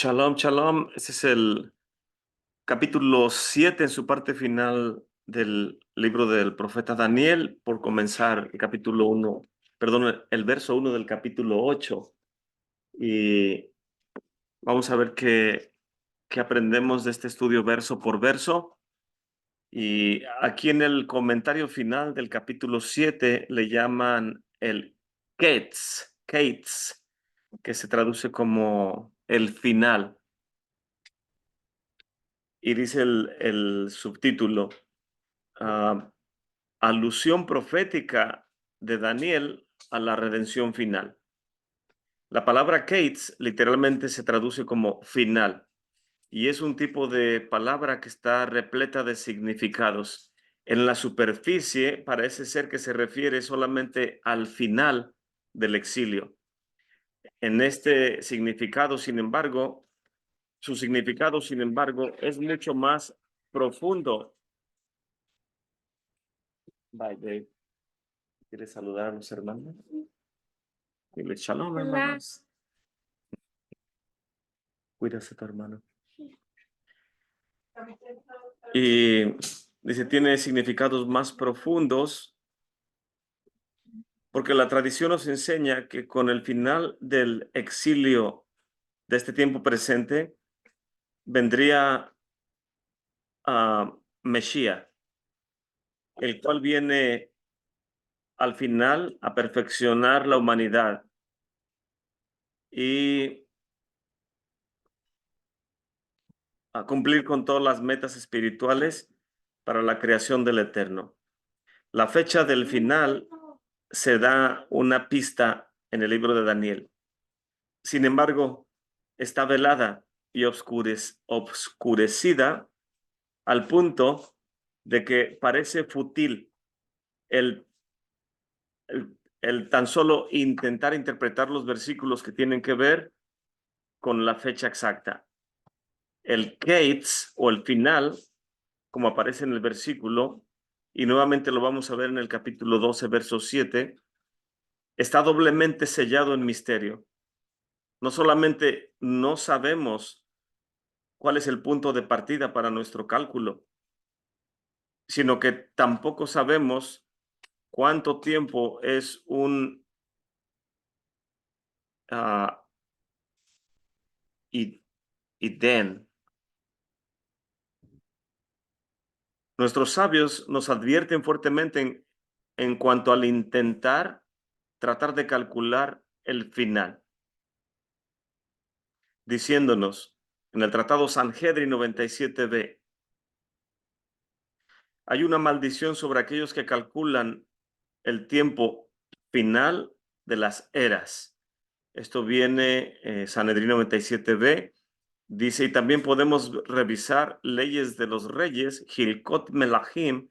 Shalom, shalom. Este es el capítulo 7 en su parte final del libro del profeta Daniel, por comenzar el capítulo 1, perdón, el verso 1 del capítulo 8. Y vamos a ver qué aprendemos de este estudio verso por verso. Y aquí en el comentario final del capítulo 7 le llaman el Kates, que se traduce como el final. Y dice el subtítulo, ah, alusión profética de Daniel a la redención final. La palabra Kates literalmente se traduce como final y es un tipo de palabra que está repleta de significados. En la superficie parece ser que se refiere solamente al final del exilio. En este significado, sin embargo, su significado, sin embargo, es mucho más profundo. Bye, Dave. ¿Quieres saludar a los hermanos? Dile shalom, hermanos. Cuídase tu hermano. Y dice, tiene significados más profundos porque la tradición nos enseña que con el final del exilio de este tiempo presente vendría a Mesías, el cual viene al final a perfeccionar la humanidad y a cumplir con todas las metas espirituales para la creación del Eterno. La fecha del final se da una pista en el libro de Daniel. Sin embargo, está velada y obscurecida al punto de que parece fútil el, el tan solo intentar interpretar los versículos que tienen que ver con la fecha exacta. El Kates o el final, como aparece en el versículo, y nuevamente lo vamos a ver en el capítulo 12, verso 7, está doblemente sellado en misterio. No solamente no sabemos cuál es el punto de partida para nuestro cálculo, sino que tampoco sabemos cuánto tiempo es un uh, idén. Nuestros sabios nos advierten fuertemente en cuanto al intentar tratar de calcular el final, diciéndonos en el Tratado Sanhedrin 97b, hay una maldición sobre aquellos que calculan el tiempo final de las eras. Esto viene Sanedrín 97b, dice, y también podemos revisar Leyes de los Reyes, Hilkot Melahim,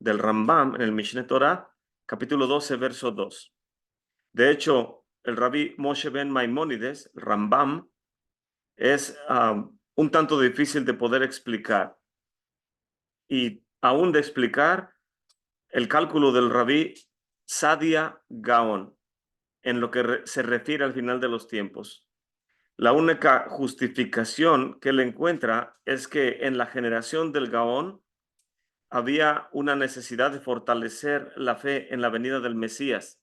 del Rambam, en el Mishneh Torah, capítulo 12, verso 2. De hecho, el rabí Moshe ben Maimónides, Rambam, es un tanto difícil de poder explicar. Y aún de explicar el cálculo del rabí Sadia Gaon, en lo que se refiere al final de los tiempos. La única justificación que él encuentra es que en la generación del Gaón había una necesidad de fortalecer la fe en la venida del Mesías.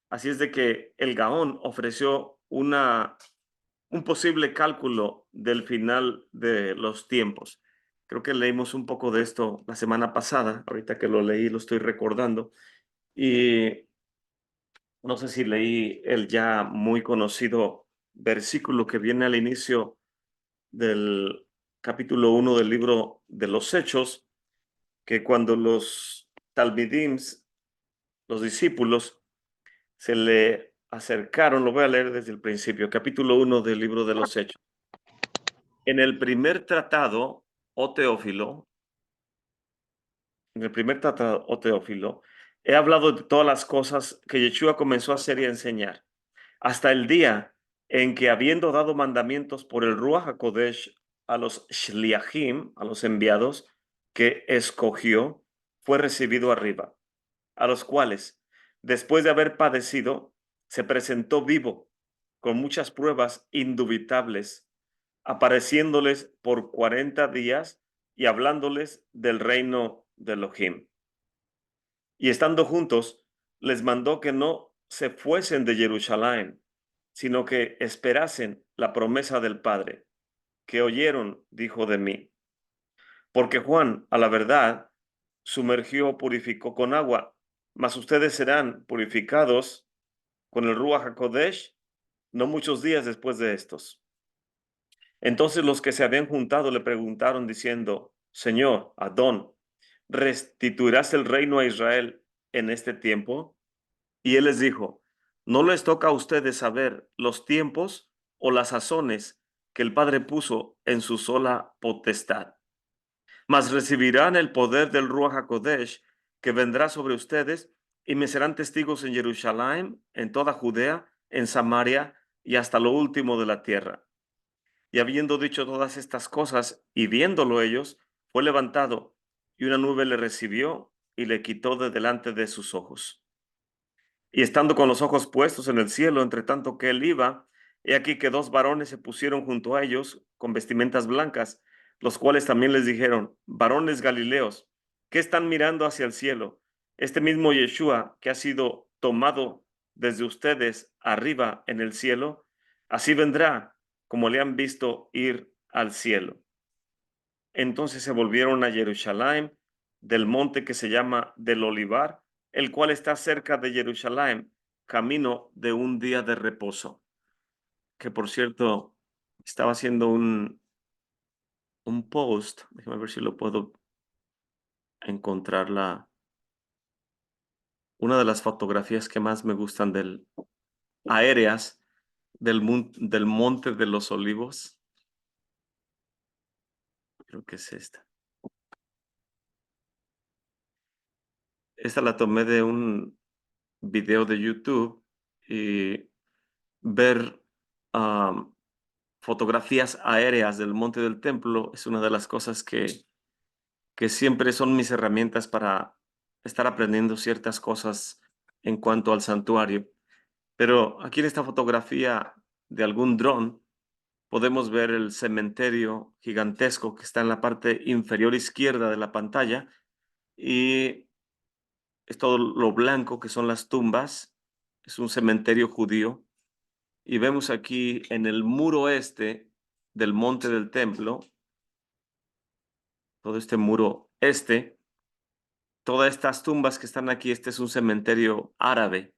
Así es de que el Gaón ofreció un posible cálculo del final de los tiempos. Creo que leímos un poco de esto la semana pasada, ahorita que lo leí lo estoy recordando, y no sé si leí el ya muy conocido versículo que viene al inicio del capítulo 1 del libro de los Hechos, que cuando los talmidims, los discípulos, se le acercaron, lo voy a leer desde el principio, capítulo 1 del libro de los Hechos. En el primer tratado, oh Teófilo, en el primer tratado, oh Teófilo, he hablado de todas las cosas que Yeshua comenzó a hacer y a enseñar, hasta el día en que, habiendo dado mandamientos por el Ruach HaKodesh a los shliachim, a los enviados que escogió, fue recibido arriba, a los cuales, después de haber padecido, se presentó vivo, con muchas pruebas indubitables, apareciéndoles por 40 días y hablándoles del reino de Elohim. Y estando juntos, les mandó que no se fuesen de Jerusalén, sino que esperasen la promesa del Padre, que oyeron, dijo de mí. Porque Juan, a la verdad, sumergió, purificó con agua, mas ustedes serán purificados con el Ruach HaKodesh no muchos días después de estos. Entonces los que se habían juntado le preguntaron diciendo, Señor, Adón, ¿restituirás el reino a Israel en este tiempo? Y él les dijo, no les toca a ustedes saber los tiempos o las sazones que el Padre puso en su sola potestad, mas recibirán el poder del Ruach HaKodesh que vendrá sobre ustedes y me serán testigos en Jerusalén, en toda Judea, en Samaria y hasta lo último de la tierra. Y habiendo dicho todas estas cosas y viéndolo ellos, fue levantado y una nube le recibió y le quitó de delante de sus ojos. Y estando con los ojos puestos en el cielo, entre tanto que él iba, he aquí que dos varones se pusieron junto a ellos con vestimentas blancas, los cuales también les dijeron, varones galileos, ¿qué están mirando hacia el cielo? Este mismo Yeshua que ha sido tomado desde ustedes arriba en el cielo, así vendrá como le han visto ir al cielo. Entonces se volvieron a Jerusalén, del monte que se llama del Olivar, el cual está cerca de Jerusalén, camino de un día de reposo. Que por cierto, estaba haciendo un post, déjame ver si lo puedo encontrar, una de las fotografías que más me gustan aéreas del Monte de los Olivos. Creo que es esta. Esta la tomé de un video de YouTube y ver fotografías aéreas del Monte del Templo es una de las cosas que siempre son mis herramientas para estar aprendiendo ciertas cosas en cuanto al santuario. Pero aquí en esta fotografía de algún dron podemos ver el cementerio gigantesco que está en la parte inferior izquierda de la pantalla y es todo lo blanco que son las tumbas. Es un cementerio judío. Y vemos aquí en el muro este del monte del templo, todo este muro este, todas estas tumbas que están aquí, este es un cementerio árabe,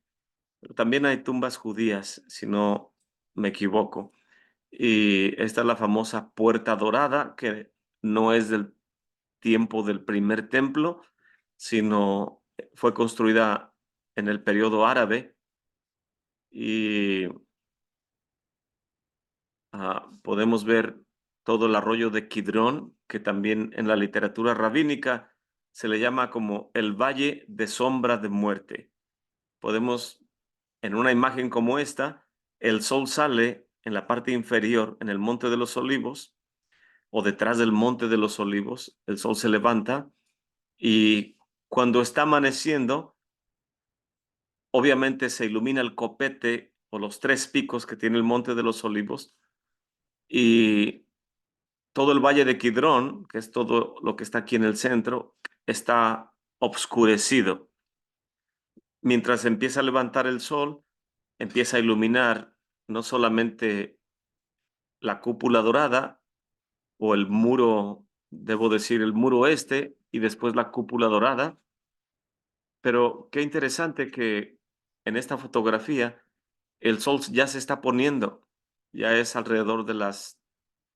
pero también hay tumbas judías, si no me equivoco. Y esta es la famosa Puerta Dorada, que no es del tiempo del primer templo, sino fue construida en el periodo árabe y podemos ver todo el arroyo de Kidrón, que también en la literatura rabínica se le llama como el valle de sombra de muerte. Podemos, en una imagen como esta, el sol sale en la parte inferior, en el Monte de los Olivos, o detrás del Monte de los Olivos, el sol se levanta y cuando está amaneciendo, obviamente se ilumina el copete o los tres picos que tiene el Monte de los Olivos y todo el valle de Kidrón, que es todo lo que está aquí en el centro, está obscurecido. Mientras empieza a levantar el sol, empieza a iluminar no solamente la cúpula dorada o el muro, debo decir, el muro este y después la cúpula dorada, pero qué interesante que en esta fotografía el sol ya se está poniendo, ya es alrededor de las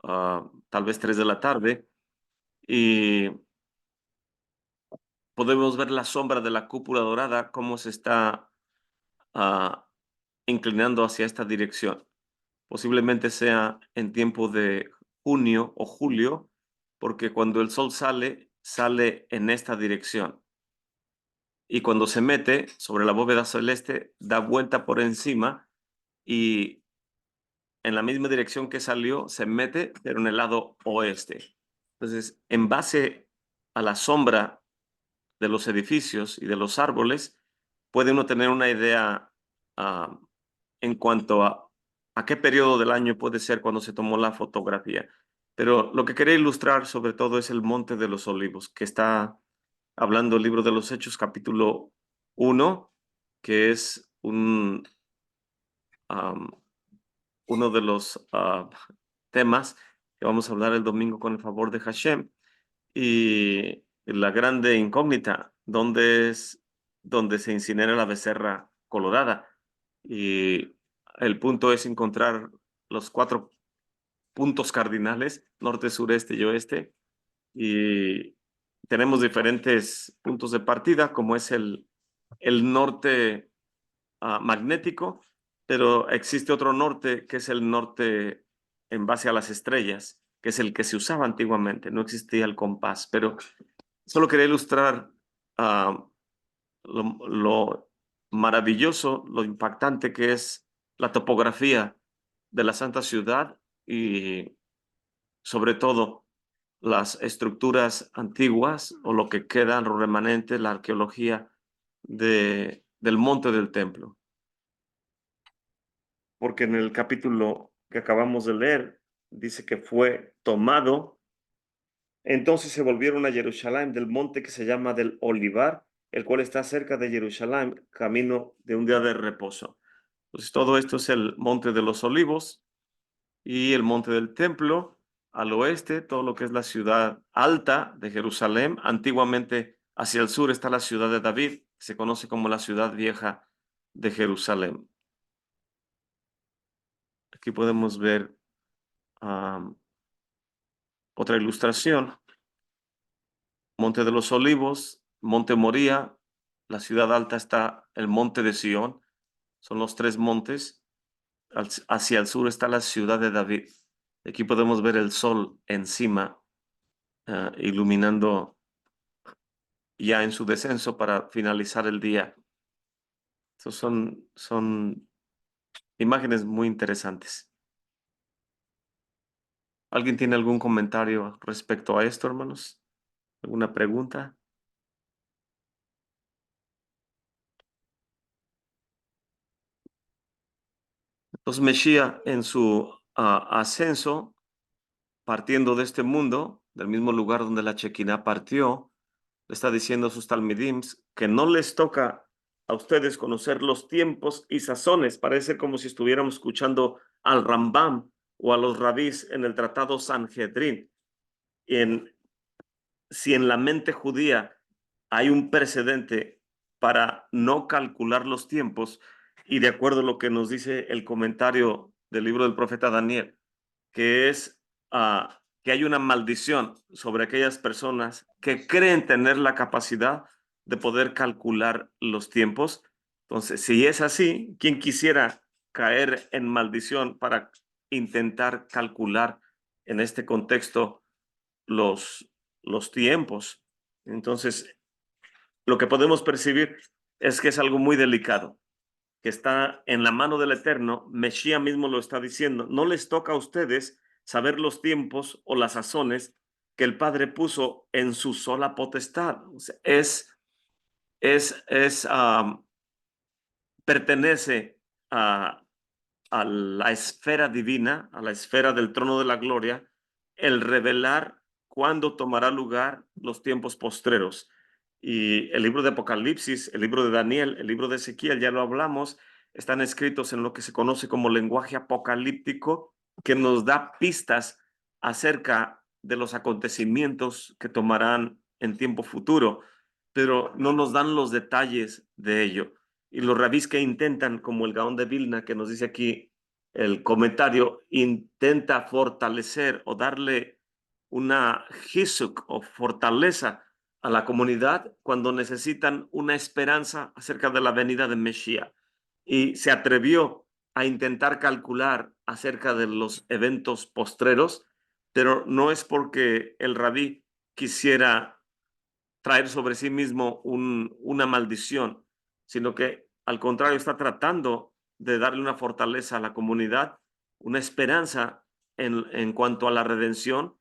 tal vez 3 de la tarde y podemos ver la sombra de la cúpula dorada, cómo se está ah, inclinando hacia esta dirección. Posiblemente sea en tiempo de junio o julio, porque cuando el sol sale, sale en esta dirección. Y cuando se mete sobre la bóveda celeste, da vuelta por encima y en la misma dirección que salió, se mete, pero en el lado oeste. Entonces, en base a la sombra de los edificios y de los árboles, puede uno tener una idea en cuanto a a qué periodo del año puede ser cuando se tomó la fotografía. Pero lo que quería ilustrar sobre todo es el Monte de los Olivos, que está hablando el libro de los Hechos, capítulo 1, que es um, uno de los temas que vamos a hablar el domingo con el favor de Hashem. Y la grande incógnita, donde se incinera la becerra colorada. Y el punto es encontrar los 4 puntos cardinales, norte, sureste y oeste. Y tenemos diferentes puntos de partida, como es el norte magnético, pero existe otro norte que es el norte en base a las estrellas, que es el que se usaba antiguamente, no existía el compás, pero solo quería ilustrar ah, lo maravilloso, lo impactante que es la topografía de la Santa Ciudad y sobre todo las estructuras antiguas o lo que queda, los remanentes, la arqueología del monte del templo. Porque en el capítulo que acabamos de leer dice que fue tomado. Entonces se volvieron a Jerusalén del monte que se llama del Olivar, el cual está cerca de Jerusalén, camino de un día de reposo. Entonces todo esto es el monte de los olivos y el monte del templo. Al oeste, todo lo que es la ciudad alta de Jerusalén. Antiguamente hacia el sur está la ciudad de David, que se conoce como la ciudad vieja de Jerusalén. Aquí podemos ver otra ilustración. Monte de los Olivos, Monte Moría, la ciudad alta está el Monte de Sión, son los 3 montes. Hacia el sur está la ciudad de David. Aquí podemos ver el sol encima, iluminando ya en su descenso para finalizar el día. Estos son imágenes muy interesantes. ¿Alguien tiene algún comentario respecto a esto, hermanos? ¿Alguna pregunta? Entonces, Mesías en su ascenso, partiendo de este mundo, del mismo lugar donde la Chequina partió, le está diciendo a sus talmidims que no les toca a ustedes conocer los tiempos y sazones. Parece como si estuviéramos escuchando al Rambam o a los rabís en el tratado Sanhedrin. Si en la mente judía hay un precedente para no calcular los tiempos, y de acuerdo a lo que nos dice el comentario del libro del profeta Daniel, que es que hay una maldición sobre aquellas personas que creen tener la capacidad de poder calcular los tiempos. Entonces, si es así, ¿quién quisiera caer en maldición para intentar calcular en este contexto los, los tiempos? Entonces, lo que podemos percibir es que es algo muy delicado, que está en la mano del Eterno. Mesías mismo lo está diciendo. No les toca a ustedes saber los tiempos o las sazones que el Padre puso en su sola potestad. O sea, pertenece a, a la esfera divina, a la esfera del trono de la gloria, el revelar cuándo tomará lugar los tiempos postreros. Y el libro de Apocalipsis, el libro de Daniel, el libro de Ezequiel, ya lo hablamos, están escritos en lo que se conoce como lenguaje apocalíptico, que nos da pistas acerca de los acontecimientos que tomarán en tiempo futuro, pero no nos dan los detalles de ello. Y los rabís que intentan, como el Gaón de Vilna, que nos dice aquí el comentario, intenta fortalecer o darle una hisuk o fortaleza a la comunidad cuando necesitan una esperanza acerca de la venida de Mesías. Y se atrevió a intentar calcular acerca de los eventos postreros, pero no es porque el rabí quisiera traer sobre sí mismo una maldición, sino que al contrario está tratando de darle una fortaleza a la comunidad, una esperanza en cuanto a la redención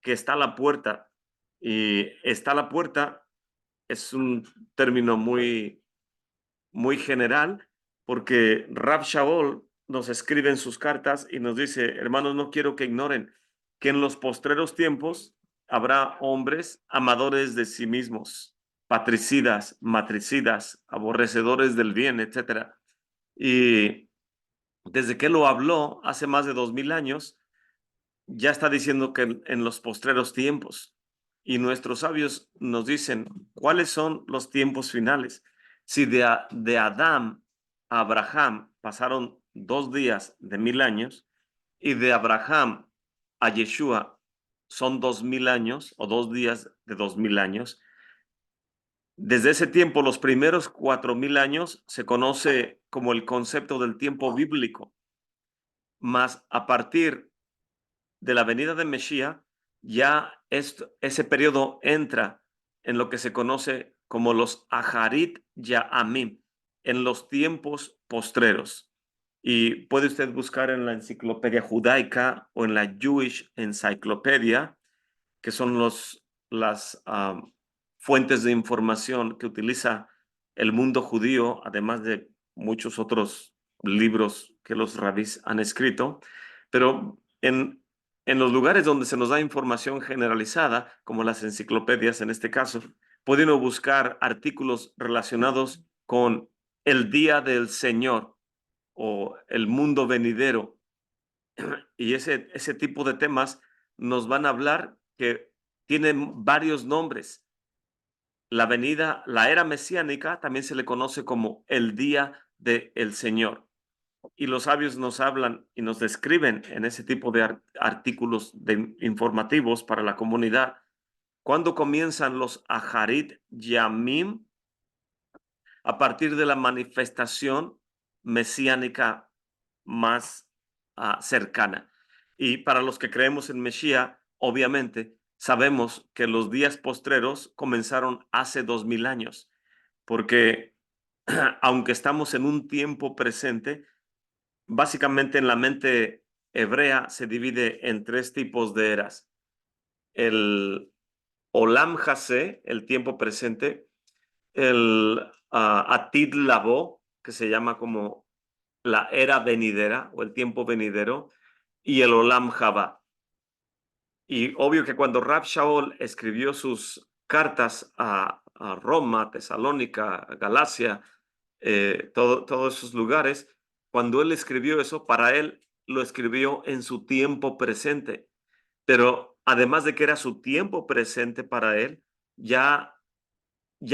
que está a la puerta. Y está a la puerta es un término muy, muy general, porque Rab Shaul nos escribe en sus cartas y nos dice, hermanos, no quiero que ignoren que en los postreros tiempos habrá hombres amadores de sí mismos, patricidas, matricidas, aborrecedores del bien, etcétera. Y desde que lo habló hace más de 2000 años, ya está diciendo que en los postreros tiempos. Y nuestros sabios nos dicen cuáles son los tiempos finales. Si de Adán a Abraham pasaron 2 días de 1000 años, y de Abraham a Yeshua son 2000 años o 2 días de 2000 años, desde ese tiempo, los primeros 4000 años se conoce como el concepto del tiempo bíblico, más a partir de la venida de Mesías, ya ese periodo entra en lo que se conoce como los Aharit Ya'amim, en los tiempos postreros. Y puede usted buscar en la enciclopedia judaica o en la Jewish Encyclopedia, que son las fuentes de información que utiliza el mundo judío, además de muchos otros libros que los rabís han escrito. Pero en los lugares donde se nos da información generalizada, como las enciclopedias en este caso, pueden buscar artículos relacionados con el día del Señor o el mundo venidero. Y ese tipo de temas nos van a hablar que tienen varios nombres. La venida, la era mesiánica también se le conoce como el día del Señor. Y los sabios nos hablan y nos describen en ese tipo de artículos informativos para la comunidad cuando comienzan los Aharit Yamim a partir de la manifestación mesiánica más cercana. Y para los que creemos en Mesías, obviamente sabemos que los días postreros comenzaron hace 2000 años, porque aunque estamos en un tiempo presente, básicamente en la mente hebrea se divide en 3 tipos de eras. El Olam Hase, el tiempo presente, el Atid Labo, que se llama como la era venidera o el tiempo venidero, y el Olam Jabá. Y obvio que cuando Rab Shaul escribió sus cartas a Roma, Tesalónica, Galacia, todos esos lugares, cuando él escribió eso, para él lo escribió en su tiempo presente. Pero además de que era su tiempo presente para él, ya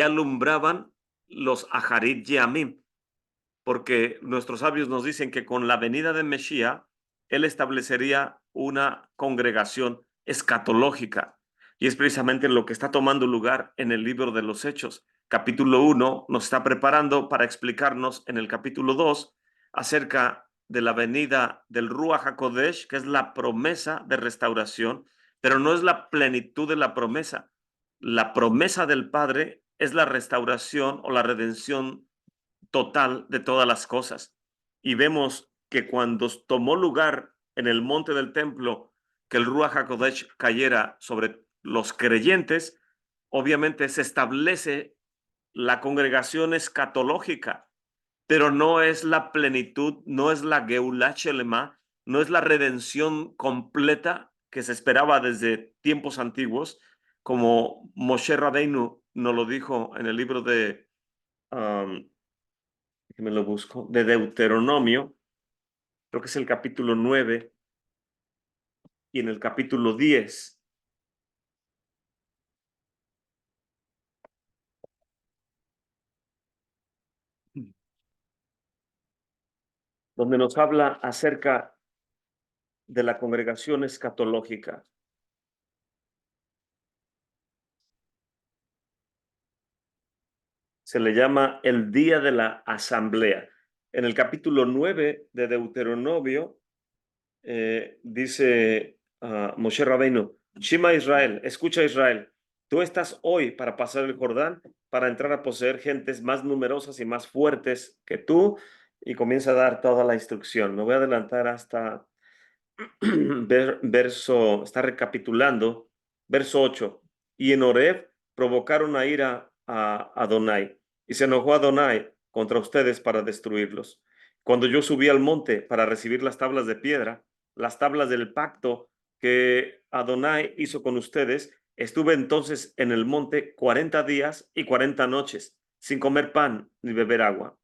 alumbraban los Aharit Yamim, porque nuestros sabios nos dicen que con la venida de Mesías, él establecería una congregación escatológica. Y es precisamente lo que está tomando lugar en el libro de los Hechos. Capítulo 1 nos está preparando para explicarnos en el capítulo 2 acerca de la venida del Ruach HaKodesh, que es la promesa de restauración, pero no es la plenitud de la promesa. La promesa del Padre es la restauración o la redención total de todas las cosas. Y vemos que cuando tomó lugar en el monte del templo que el Ruach HaKodesh cayera sobre los creyentes, obviamente se establece la congregación escatológica, pero no es la plenitud, no es la Geulah Shelema, no es la redención completa que se esperaba desde tiempos antiguos, como Moshe Rabbeinu nos lo dijo en el libro de que me lo busco, de Deuteronomio, creo que es el capítulo 9 y en el capítulo 10, donde nos habla acerca de la congregación escatológica. Se le llama el día de la asamblea. En el capítulo 9 de Deuteronomio dice Moshe Rabbeinu, Shema Israel, escucha Israel, tú estás hoy para pasar el Jordán, para entrar a poseer gentes más numerosas y más fuertes que tú, y comienza a dar toda la instrucción. Me voy a adelantar hasta verso, está recapitulando, verso 8. Y en Horeb provocaron a ira a Adonai, y se enojó Adonai contra ustedes para destruirlos. cuando yo subí al monte para recibir las tablas de piedra, las tablas del pacto que Adonai hizo con ustedes, estuve entonces en el monte 40 días y 40 noches, sin comer pan ni beber agua.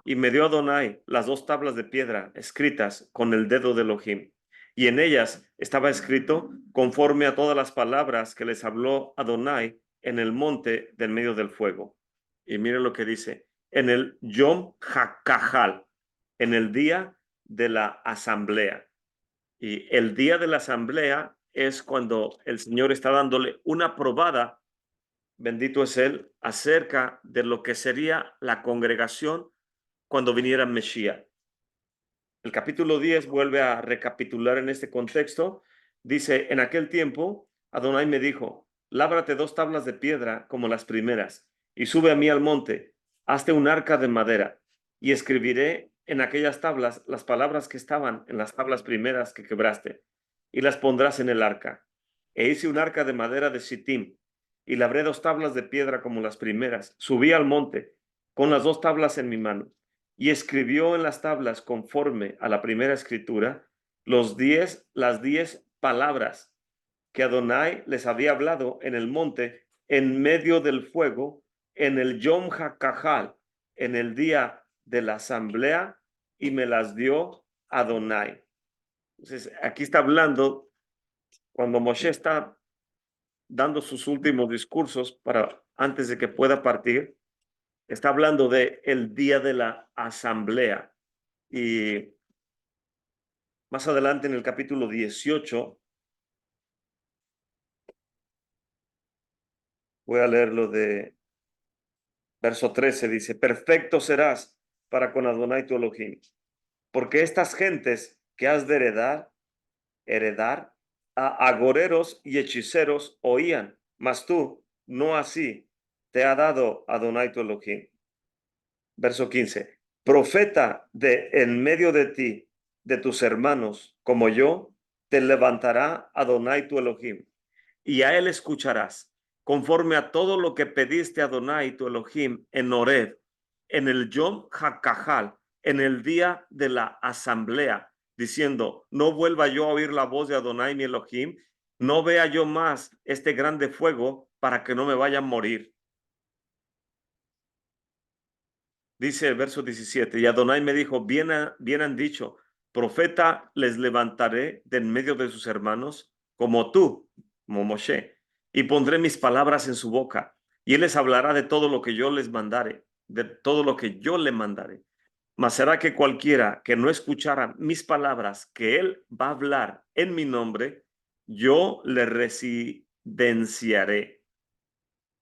Y me dio Adonai las 2 tablas de piedra escritas con el dedo de Elohim. Y en ellas estaba escrito conforme a todas las palabras que les habló Adonai en el monte del medio del fuego. Y miren lo que dice, en el Yom HaKahal, en el día de la asamblea. Y el día de la asamblea es cuando el Señor está dándole una probada, bendito es Él, acerca de lo que sería la congregación cuando viniera Mesías. El capítulo 10 vuelve a recapitular en este contexto. Dice, en aquel tiempo, Adonai me dijo, lábrate 2 tablas de piedra como las primeras, y sube a mí al monte, hazte un arca de madera, y escribiré en aquellas tablas las palabras que estaban en las tablas primeras que quebraste, y las pondrás en el arca. E hice un arca de madera de Sittim, y labré 2 tablas de piedra como las primeras. Subí al monte, con las 2 tablas en mi mano y escribió en las tablas conforme a la primera escritura las 10 palabras que Adonai les había hablado en el monte, en medio del fuego, en el Yom HaKahal, en el día de la asamblea, y me las dio Adonai. Entonces, aquí está hablando, cuando Moshe está dando sus últimos discursos para antes de que pueda partir, está hablando de el día de la asamblea. Y más adelante en el capítulo 18, voy a leerlo de verso 13, dice, perfecto serás para con Adonai tu Elohim, porque estas gentes que has de heredar, a agoreros y hechiceros oían, mas tú, no así, te ha dado Adonai tu Elohim. Verso 15, profeta de en medio de ti, de tus hermanos, como yo, te levantará Adonai tu Elohim, y a él escucharás, conforme a todo lo que pediste a Adonai tu Elohim en Horeb, en el Yom HaKahal, en el día de la asamblea, diciendo, no vuelva yo a oír la voz de Adonai mi Elohim, no vea yo más este grande fuego para que no me vaya a morir. Dice el verso 17, y Adonai me dijo, bien han dicho, profeta les levantaré de en medio de sus hermanos, como tú, como Moshe, y pondré mis palabras en su boca, y él les hablará de todo lo que yo les mandare, de todo lo que yo le mandaré. Mas será que cualquiera que no escuchara mis palabras, que él va a hablar en mi nombre, yo le residenciaré.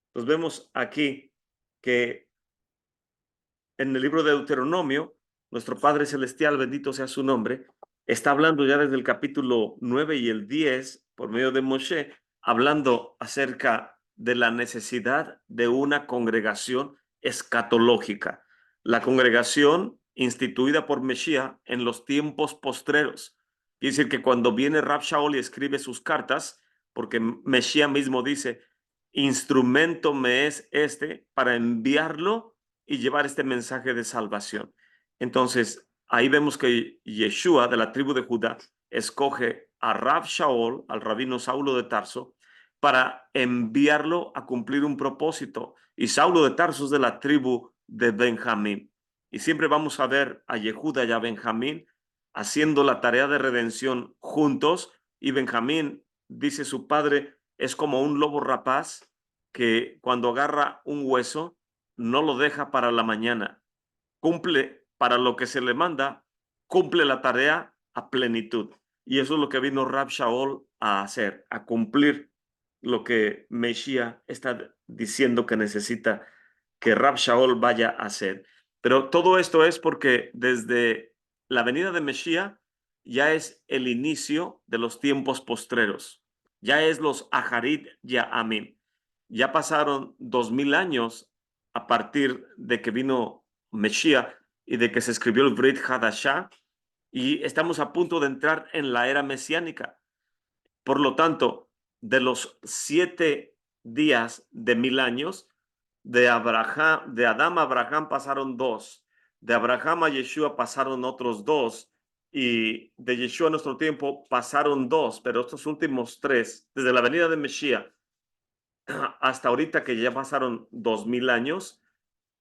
Entonces vemos aquí que en el libro de Deuteronomio, nuestro Padre Celestial, bendito sea su nombre, está hablando ya desde el capítulo 9 y el 10, por medio de Moshe, hablando acerca de la necesidad de una congregación escatológica. La congregación instituida por Mesías en los tiempos postreros. Quiere decir que cuando viene Rab Shaul y escribe sus cartas, porque Mesías mismo dice, instrumento me es este para enviarlo y llevar este mensaje de salvación. Entonces, ahí vemos que Yeshua, de la tribu de Judá, escoge a Rab Shaul, al rabino Saulo de Tarso, para enviarlo a cumplir un propósito. Y Saulo de Tarso es de la tribu de Benjamín. Y siempre vamos a ver a Yehuda y a Benjamín haciendo la tarea de redención juntos. Y Benjamín, dice su padre, es como un lobo rapaz que cuando agarra un hueso no lo deja para la mañana, cumple para lo que se le manda, cumple la tarea a plenitud. Y eso es lo que vino Rab Shaul a hacer, a cumplir lo que Mesías está diciendo que necesita que Rab Shaul vaya a hacer. Pero todo esto es porque desde la venida de Mesías ya es el inicio de los tiempos postreros. Ya es los Aharit Ya'amim. Ya pasaron 2000 años a partir de que vino Mesías y de que se escribió el Brit Hadashah, y estamos a punto de entrar en la era mesiánica. Por lo tanto, de los 7 días de 1000 años, de Adán a Abraham pasaron 2. De Abraham a Yeshua pasaron otros 2, y de Yeshua a nuestro tiempo pasaron 2, pero estos últimos 3, desde la venida de Mesías hasta ahorita, que ya pasaron 2000 años,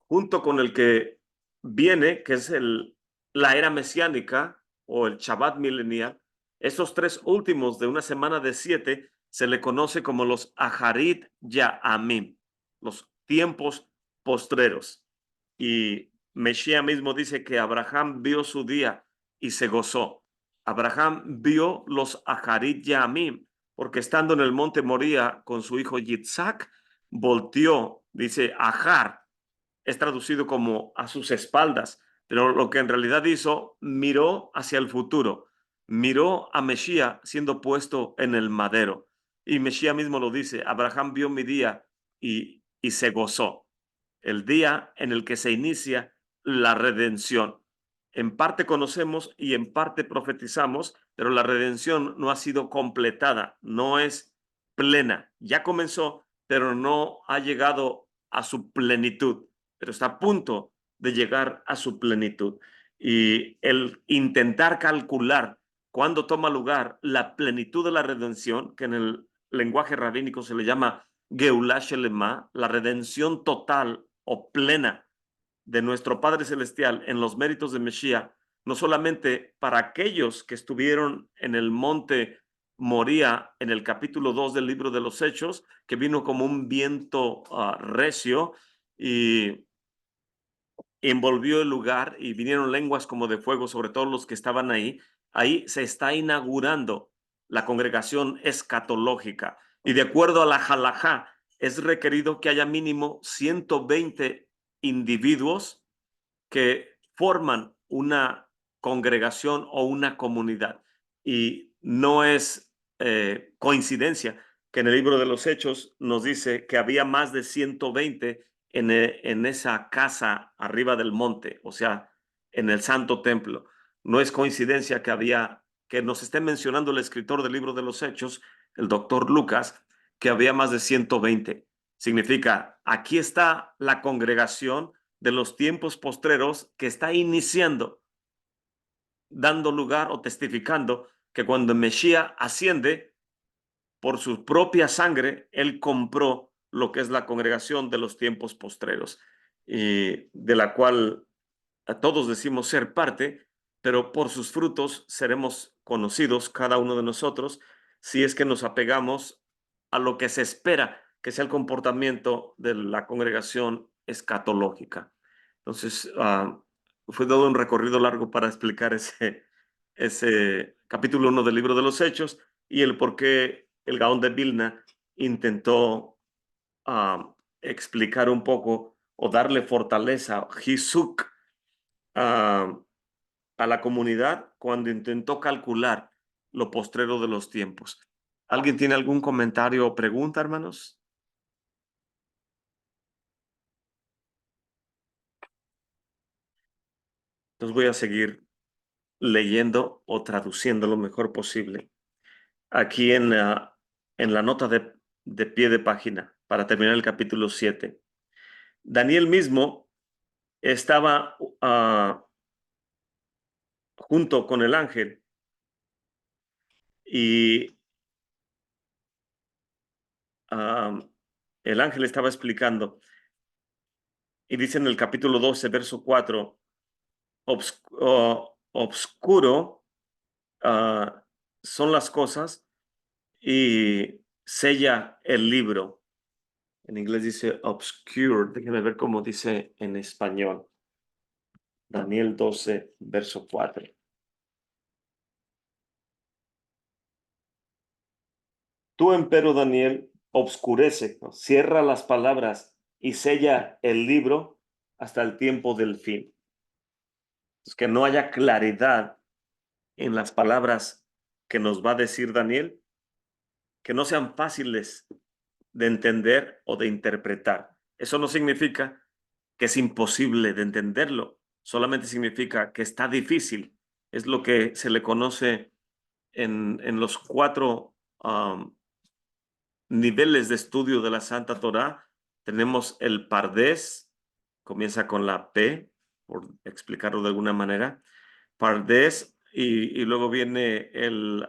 junto con el que viene, que es la era mesiánica o el Shabbat milenial. Esos 3 últimos de una semana de 7 se le conoce como los Aharit Ya'amim, los tiempos postreros. Y Mesías mismo dice que Abraham vio su día y se gozó. Abraham vio los Aharit Ya'amim, porque estando en el monte Moría con su hijo Yitzhak, volteó, dice Ajar, es traducido como a sus espaldas, pero lo que en realidad hizo, miró hacia el futuro, miró a Mesías siendo puesto en el madero. Y Mesías mismo lo dice, Abraham vio mi día y se gozó. El día en el que se inicia la redención. En parte conocemos y en parte profetizamos, pero la redención no ha sido completada, no es plena. Ya comenzó, pero no ha llegado a su plenitud, pero está a punto de llegar a su plenitud. Y el intentar calcular cuándo toma lugar la plenitud de la redención, que en el lenguaje rabínico se le llama Geulah Shelema, la redención total o plena de nuestro Padre Celestial en los méritos de Mesías, no solamente para aquellos que estuvieron en el monte Moría en el capítulo 2 del libro de los Hechos, que vino como un viento recio y envolvió el lugar y vinieron lenguas como de fuego sobre todos los que estaban ahí. Ahí se está inaugurando la congregación escatológica, y de acuerdo a la halajá es requerido que haya mínimo 120 individuos que forman una congregación o una comunidad. Y no es coincidencia que en el libro de los Hechos nos dice que había más de 120 en esa casa arriba del monte, o sea, en el Santo Templo. No es coincidencia que nos esté mencionando el escritor del libro de los Hechos, el doctor Lucas, que había más de 120. Significa, aquí está la congregación de los tiempos postreros que está iniciando, dando lugar o testificando que cuando Mesías asciende, por su propia sangre, él compró lo que es la congregación de los tiempos postreros, y de la cual a todos decimos ser parte, pero por sus frutos seremos conocidos cada uno de nosotros, si es que nos apegamos a lo que se espera que sea el comportamiento de la congregación escatológica. Entonces, fue todo un recorrido largo para explicar ese capítulo 1 del libro de los Hechos y el por qué el Gaón de Vilna intentó explicar un poco o darle fortaleza, Jisuk, a la comunidad cuando intentó calcular lo postrero de los tiempos. ¿Alguien tiene algún comentario o pregunta, hermanos? Entonces voy a seguir leyendo o traduciendo lo mejor posible. Aquí en la nota de pie de página, para terminar el capítulo 7. Daniel mismo estaba junto con el ángel, y el ángel estaba explicando, y dice en el capítulo 12, verso 4, obscuro son las cosas y sella el libro. En inglés dice obscure, déjenme ver cómo dice en español. Daniel 12, verso 4. Tú, empero, Daniel, obscurece, ¿no? Cierra las palabras y sella el libro hasta el tiempo del fin. Es que no haya claridad en las palabras que nos va a decir Daniel, que no sean fáciles de entender o de interpretar. Eso no significa que es imposible de entenderlo, solamente significa que está difícil. Es lo que se le conoce en los 4 niveles de estudio de la Santa Torá. Tenemos el Pardés, comienza con la P, por explicarlo de alguna manera. Pardes, y luego viene el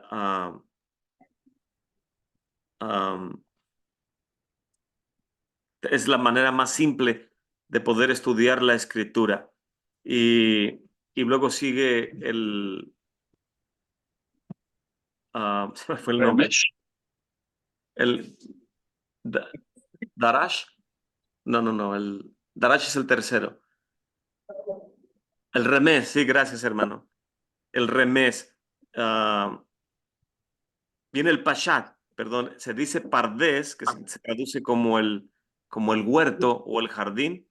es la manera más simple de poder estudiar la escritura. Y luego sigue se me fue el nombre. El Darash. No, el Darash es el tercero. El Remés, sí, gracias, hermano. El Remés. Viene el Pashat, perdón, se dice Pardes, que se traduce como el huerto o el jardín.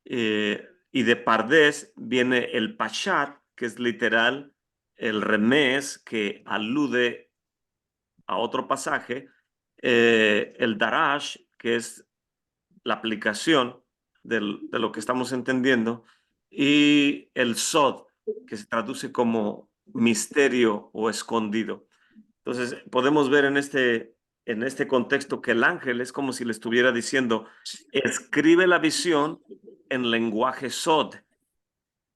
Y de Pardes viene el Pashat, que es literal el Remés, que alude a otro pasaje. El Darash, que es la aplicación de lo que estamos entendiendo. Y el Sod, que se traduce como misterio o escondido. Entonces, podemos ver en este contexto que el ángel es como si le estuviera diciendo, escribe la visión en lenguaje Sod,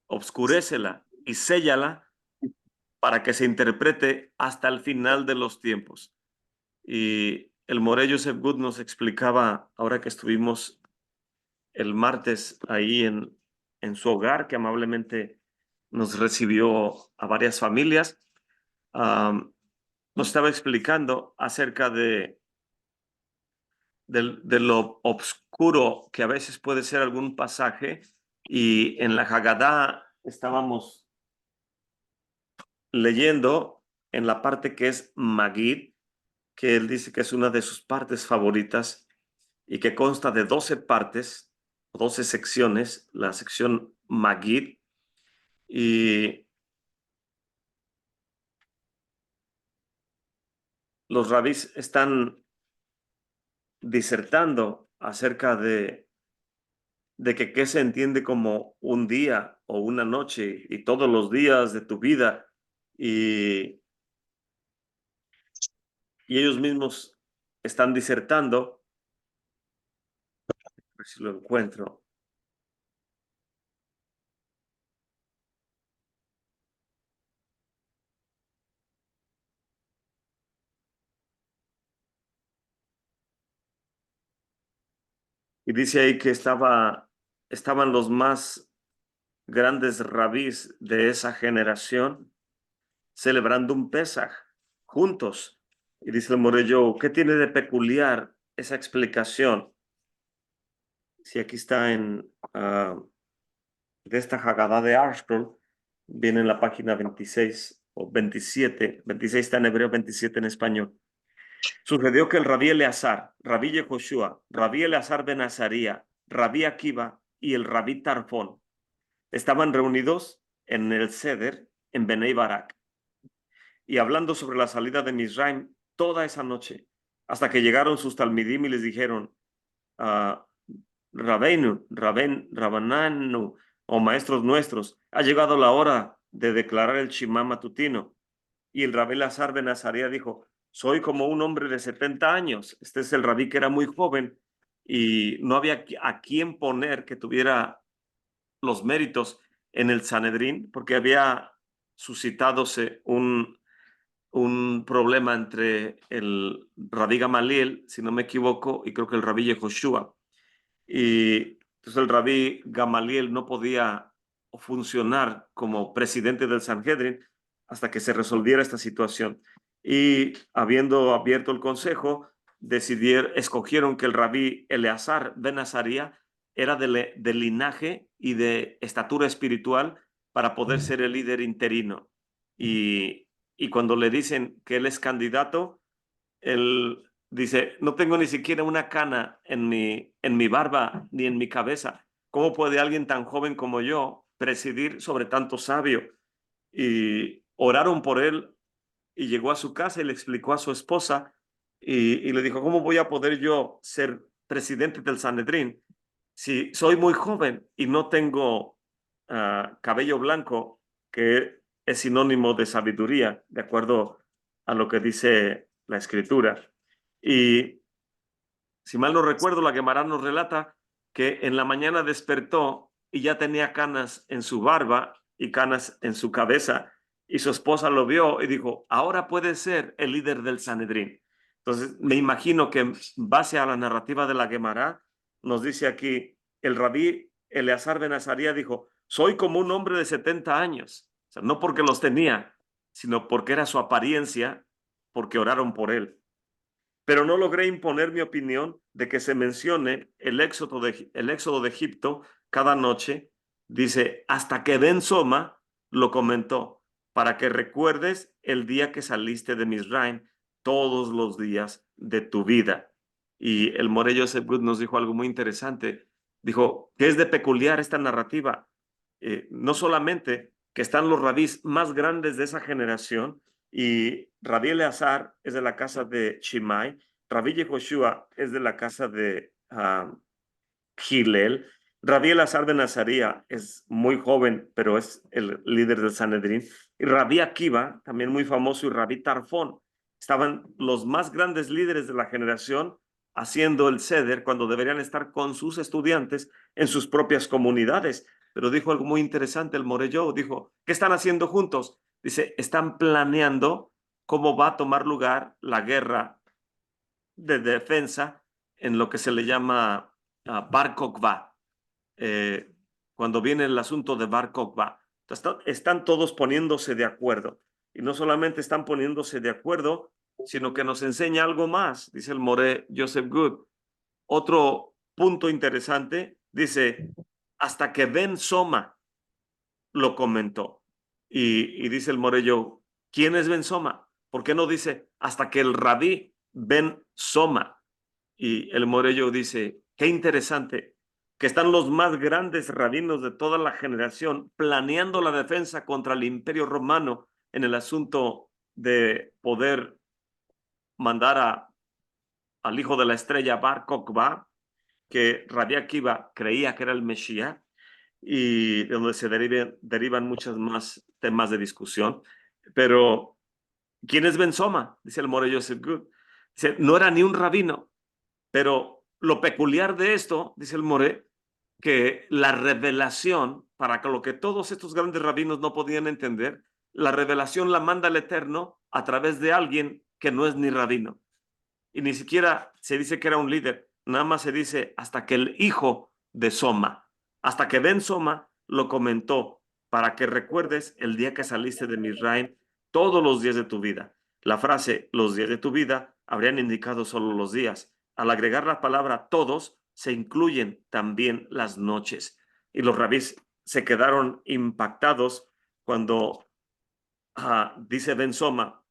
obscurécela y séllala para que se interprete hasta el final de los tiempos. Y el Moré Joseph Good nos explicaba, ahora que estuvimos el martes ahí en su hogar, que amablemente nos recibió a varias familias, nos estaba explicando acerca de lo obscuro que a veces puede ser algún pasaje, y en la Haggadah estábamos leyendo en la parte que es Magid, que él dice que es una de sus partes favoritas y que consta de 12 partes, 12 secciones, la sección Magid, y los rabís están disertando acerca de que qué se entiende como un día o una noche y todos los días de tu vida, y, y ellos mismos están disertando, a ver si lo encuentro. Y dice ahí que estaban los más grandes rabís de esa generación celebrando un Pesaj juntos. Y dice el Morello, ¿qué tiene de peculiar esa explicación? Si aquí está de esta Haggadah de ArtScroll, viene en la página 26 o 27, 26 está en hebreo, 27 en español. Sucedió que el rabí Eleazar, rabí Yehoshua, rabí Eleazar ben Azaría, rabí Akiva y el rabí Tarfón estaban reunidos en el Seder en Benei Barak y hablando sobre la salida de Misraim toda esa noche, hasta que llegaron sus talmidim y les dijeron, Rabananu, o maestros nuestros, ha llegado la hora de declarar el Shema matutino. Y el rabí Lazar ben Azaría dijo, soy como un hombre de 70 años. Este es el rabí que era muy joven y no había a quién poner que tuviera los méritos en el Sanedrín, porque había suscitadose un problema entre el rabí Gamaliel, si no me equivoco, y creo que el rabí Yehoshua. Y entonces el rabí Gamaliel no podía funcionar como presidente del Sanhedrin hasta que se resolviera esta situación. Y habiendo abierto el consejo, escogieron que el rabí Eleazar ben Azaría era de linaje y de estatura espiritual para poder ser el líder interino. Y cuando le dicen que él es candidato, él dice, no tengo ni siquiera una cana en mi barba ni en mi cabeza. ¿Cómo puede alguien tan joven como yo presidir sobre tanto sabio? Y oraron por él y llegó a su casa y le explicó a su esposa y le dijo, ¿cómo voy a poder yo ser presidente del Sanedrín si soy muy joven y no tengo cabello blanco, que es sinónimo de sabiduría, de acuerdo a lo que dice la escritura? Y si mal no recuerdo, la Gemara nos relata que en la mañana despertó y ya tenía canas en su barba y canas en su cabeza. Y su esposa lo vio y dijo, ahora puede ser el líder del Sanedrín. Entonces, me imagino que en base a la narrativa de la Gemara, nos dice aquí, el rabí Eleazar ben Azaría dijo, soy como un hombre de 70 años. O sea, no porque los tenía, sino porque era su apariencia, porque oraron por él. Pero no logré imponer mi opinión de que se mencione el éxodo de Egipto cada noche. Dice, hasta que Ben Soma lo comentó, para que recuerdes el día que saliste de Misraim todos los días de tu vida. Y el Moré Joseph Good nos dijo algo muy interesante. Dijo, ¿qué es de peculiar esta narrativa? No solamente que están los rabís más grandes de esa generación, y Rabí Eleazar es de la casa de Shimai, Rabí Yehoshua es de la casa de Hillel, Rabí Eleazar ben Azaría es muy joven, pero es el líder del Sanedrín, y Rabí Akiva, también muy famoso, y Rabí Tarfón. Estaban los más grandes líderes de la generación haciendo el ceder cuando deberían estar con sus estudiantes en sus propias comunidades. Pero dijo algo muy interesante el Morello, dijo, ¿qué están haciendo juntos? Dice, están planeando cómo va a tomar lugar la guerra de defensa en lo que se le llama Bar Kokhba, cuando viene el asunto de Bar Kokhba. Están todos poniéndose de acuerdo. Y no solamente están poniéndose de acuerdo, sino que nos enseña algo más, dice el Moré Joseph Good. Otro punto interesante, dice, hasta que Ben Soma lo comentó. Y dice el Morello, ¿quién es Ben Soma? ¿Por qué no dice hasta que el rabí Ben Soma? Y el Morello dice, qué interesante, que están los más grandes rabinos de toda la generación planeando la defensa contra el Imperio Romano en el asunto de poder mandar al hijo de la estrella Bar Kokhba, que Rabbi Akiva creía que era el Mesías, y de donde se derivan muchos más temas de discusión. Pero, ¿quién es Ben Soma? Dice el Moré Joseph Good. Dice, no era ni un rabino, pero lo peculiar de esto, dice el Moré, que la revelación, para que lo que todos estos grandes rabinos no podían entender, la revelación la manda el Eterno a través de alguien que no es ni rabino. Y ni siquiera se dice que era un líder, nada más se dice hasta que el hijo de Soma, hasta que Ben Soma lo comentó, para que recuerdes el día que saliste de Misraim todos los días de tu vida. La frase los días de tu vida habrían indicado solo los días. Al agregar la palabra todos, se incluyen también las noches. Y los rabís se quedaron impactados cuando dice Ben Soma,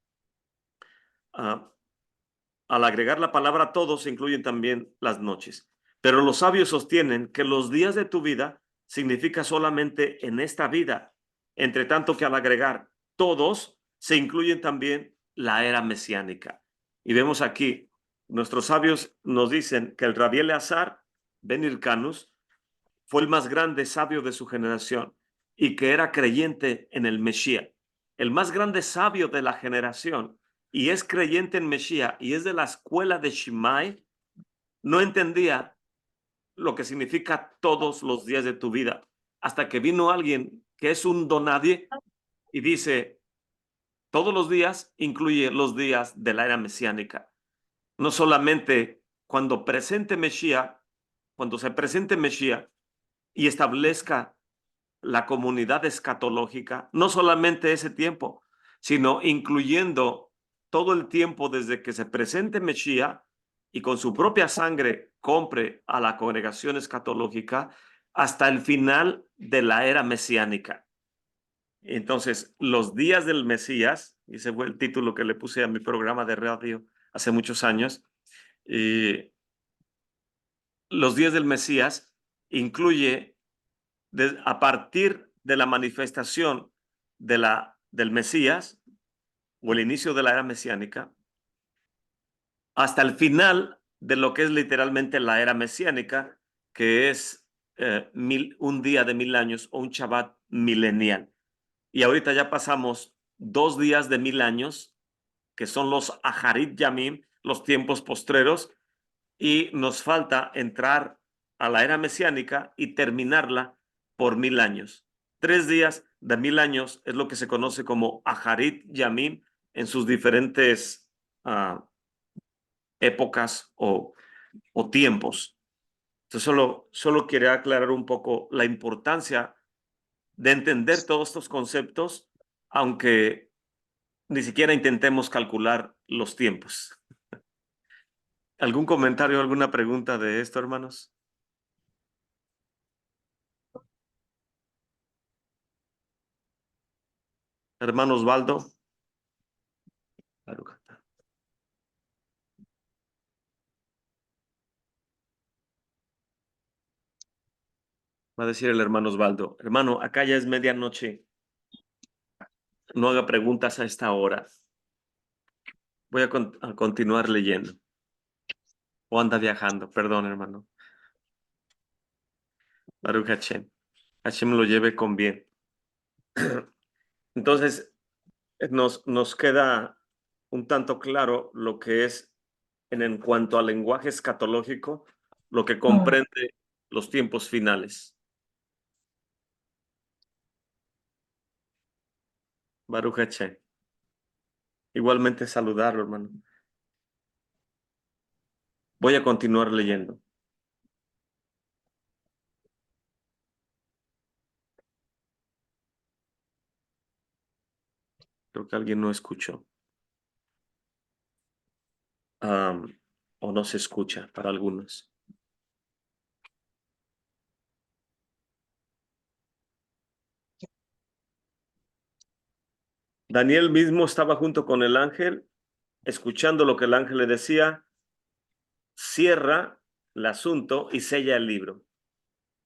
al agregar la palabra todos se incluyen también las noches. Pero los sabios sostienen que los días de tu vida significa solamente en esta vida, entre tanto que al agregar todos se incluyen también la era mesiánica. Y vemos aquí, nuestros sabios nos dicen que el Rabí Eleazar ben Hircanus fue el más grande sabio de su generación y que era creyente en el Mesías. El más grande sabio de la generación y es creyente en Mesías y es de la escuela de Shimai, no entendía lo que significa todos los días de tu vida, hasta que vino alguien que es un donadie y dice, todos los días incluye los días de la era mesiánica. No solamente cuando presente Mesías, cuando se presente Mesías y establezca la comunidad escatológica, no solamente ese tiempo, sino incluyendo todo el tiempo desde que se presente Mesías y con su propia sangre compre a la congregación escatológica hasta el final de la era mesiánica. Entonces, los días del Mesías, y ese fue el título que le puse a mi programa de radio hace muchos años, los días del Mesías incluye a partir de la manifestación del Mesías o el inicio de la era mesiánica hasta el final de lo que es literalmente la era mesiánica, que es un día de 1000 años o un Shabbat milenial. Y ahorita ya pasamos 2 días de 1000 años, que son los Aharit Yamim, los tiempos postreros, y nos falta entrar a la era mesiánica y terminarla por 1000 años. 3 días de 1000 años es lo que se conoce como Aharit Yamim en sus diferentes épocas o tiempos. Entonces, solo quería aclarar un poco la importancia de entender todos estos conceptos, aunque ni siquiera intentemos calcular los tiempos. ¿Algún comentario, alguna pregunta de esto, hermanos? Hermano Osvaldo. Va a decir el hermano Osvaldo, hermano, acá ya es medianoche, no haga preguntas a esta hora. Voy a continuar leyendo. O anda viajando, perdón, hermano. Baruch Hashem. Hashem lo lleve con bien. Entonces, nos queda un tanto claro lo que es en cuanto al lenguaje escatológico, lo que comprende los tiempos finales. Baruch Hashem. Igualmente saludarlo, hermano. Voy a continuar leyendo. Creo que alguien no escuchó. O no se escucha para algunos. Daniel mismo estaba junto con el ángel, escuchando lo que el ángel le decía, cierra el asunto y sella el libro.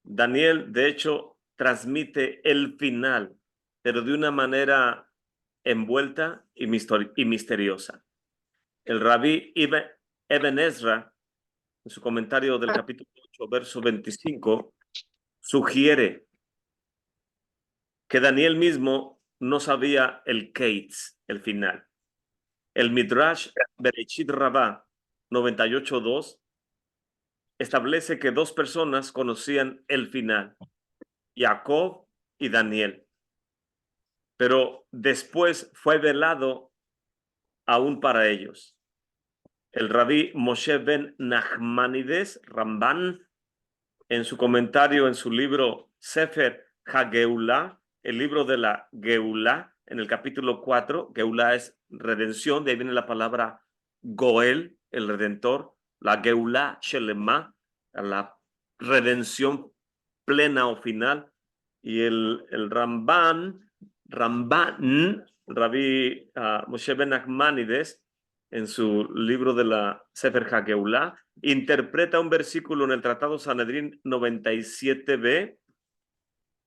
Daniel, de hecho, transmite el final, pero de una manera envuelta y misteriosa. El rabí Eben Ezra, en su comentario del capítulo 8, verso 25, sugiere que Daniel mismo no sabía el Keitz, el final. El Midrash Bereshit Rabbah 98.2 establece que dos personas conocían el final, Jacob y Daniel, pero después fue velado aún para ellos. El rabí Moshe ben Nachmanides Ramban, en su comentario en su libro Sefer HaGeulah, el libro de la Geulah, en el capítulo 4, Geulah es redención, de ahí viene la palabra Goel, el redentor, la Geulah Shelema, la redención plena o final, y el Ramban, Rabí Moshe ben Nachmanides, en su libro de la Sefer HaGeulah, interpreta un versículo en el Tratado Sanedrín 97b,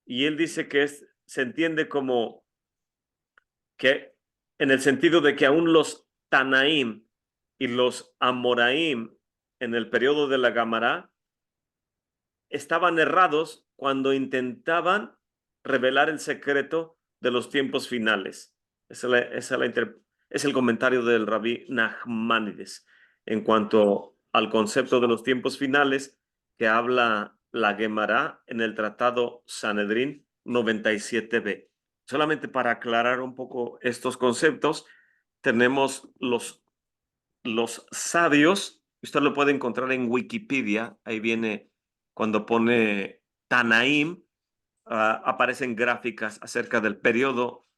y él dice que se entiende como que en el sentido de que aún los Tanaim y los Amoraim en el periodo de la Gamará estaban errados cuando intentaban revelar el secreto de los tiempos finales. Es el comentario del rabí Nachmanides en cuanto al concepto de los tiempos finales que habla la Gemara en el Tratado Sanedrín 97b. Solamente para aclarar un poco estos conceptos, tenemos los sabios, usted lo puede encontrar en Wikipedia, ahí viene cuando pone Tanaim, aparecen gráficas acerca del periodo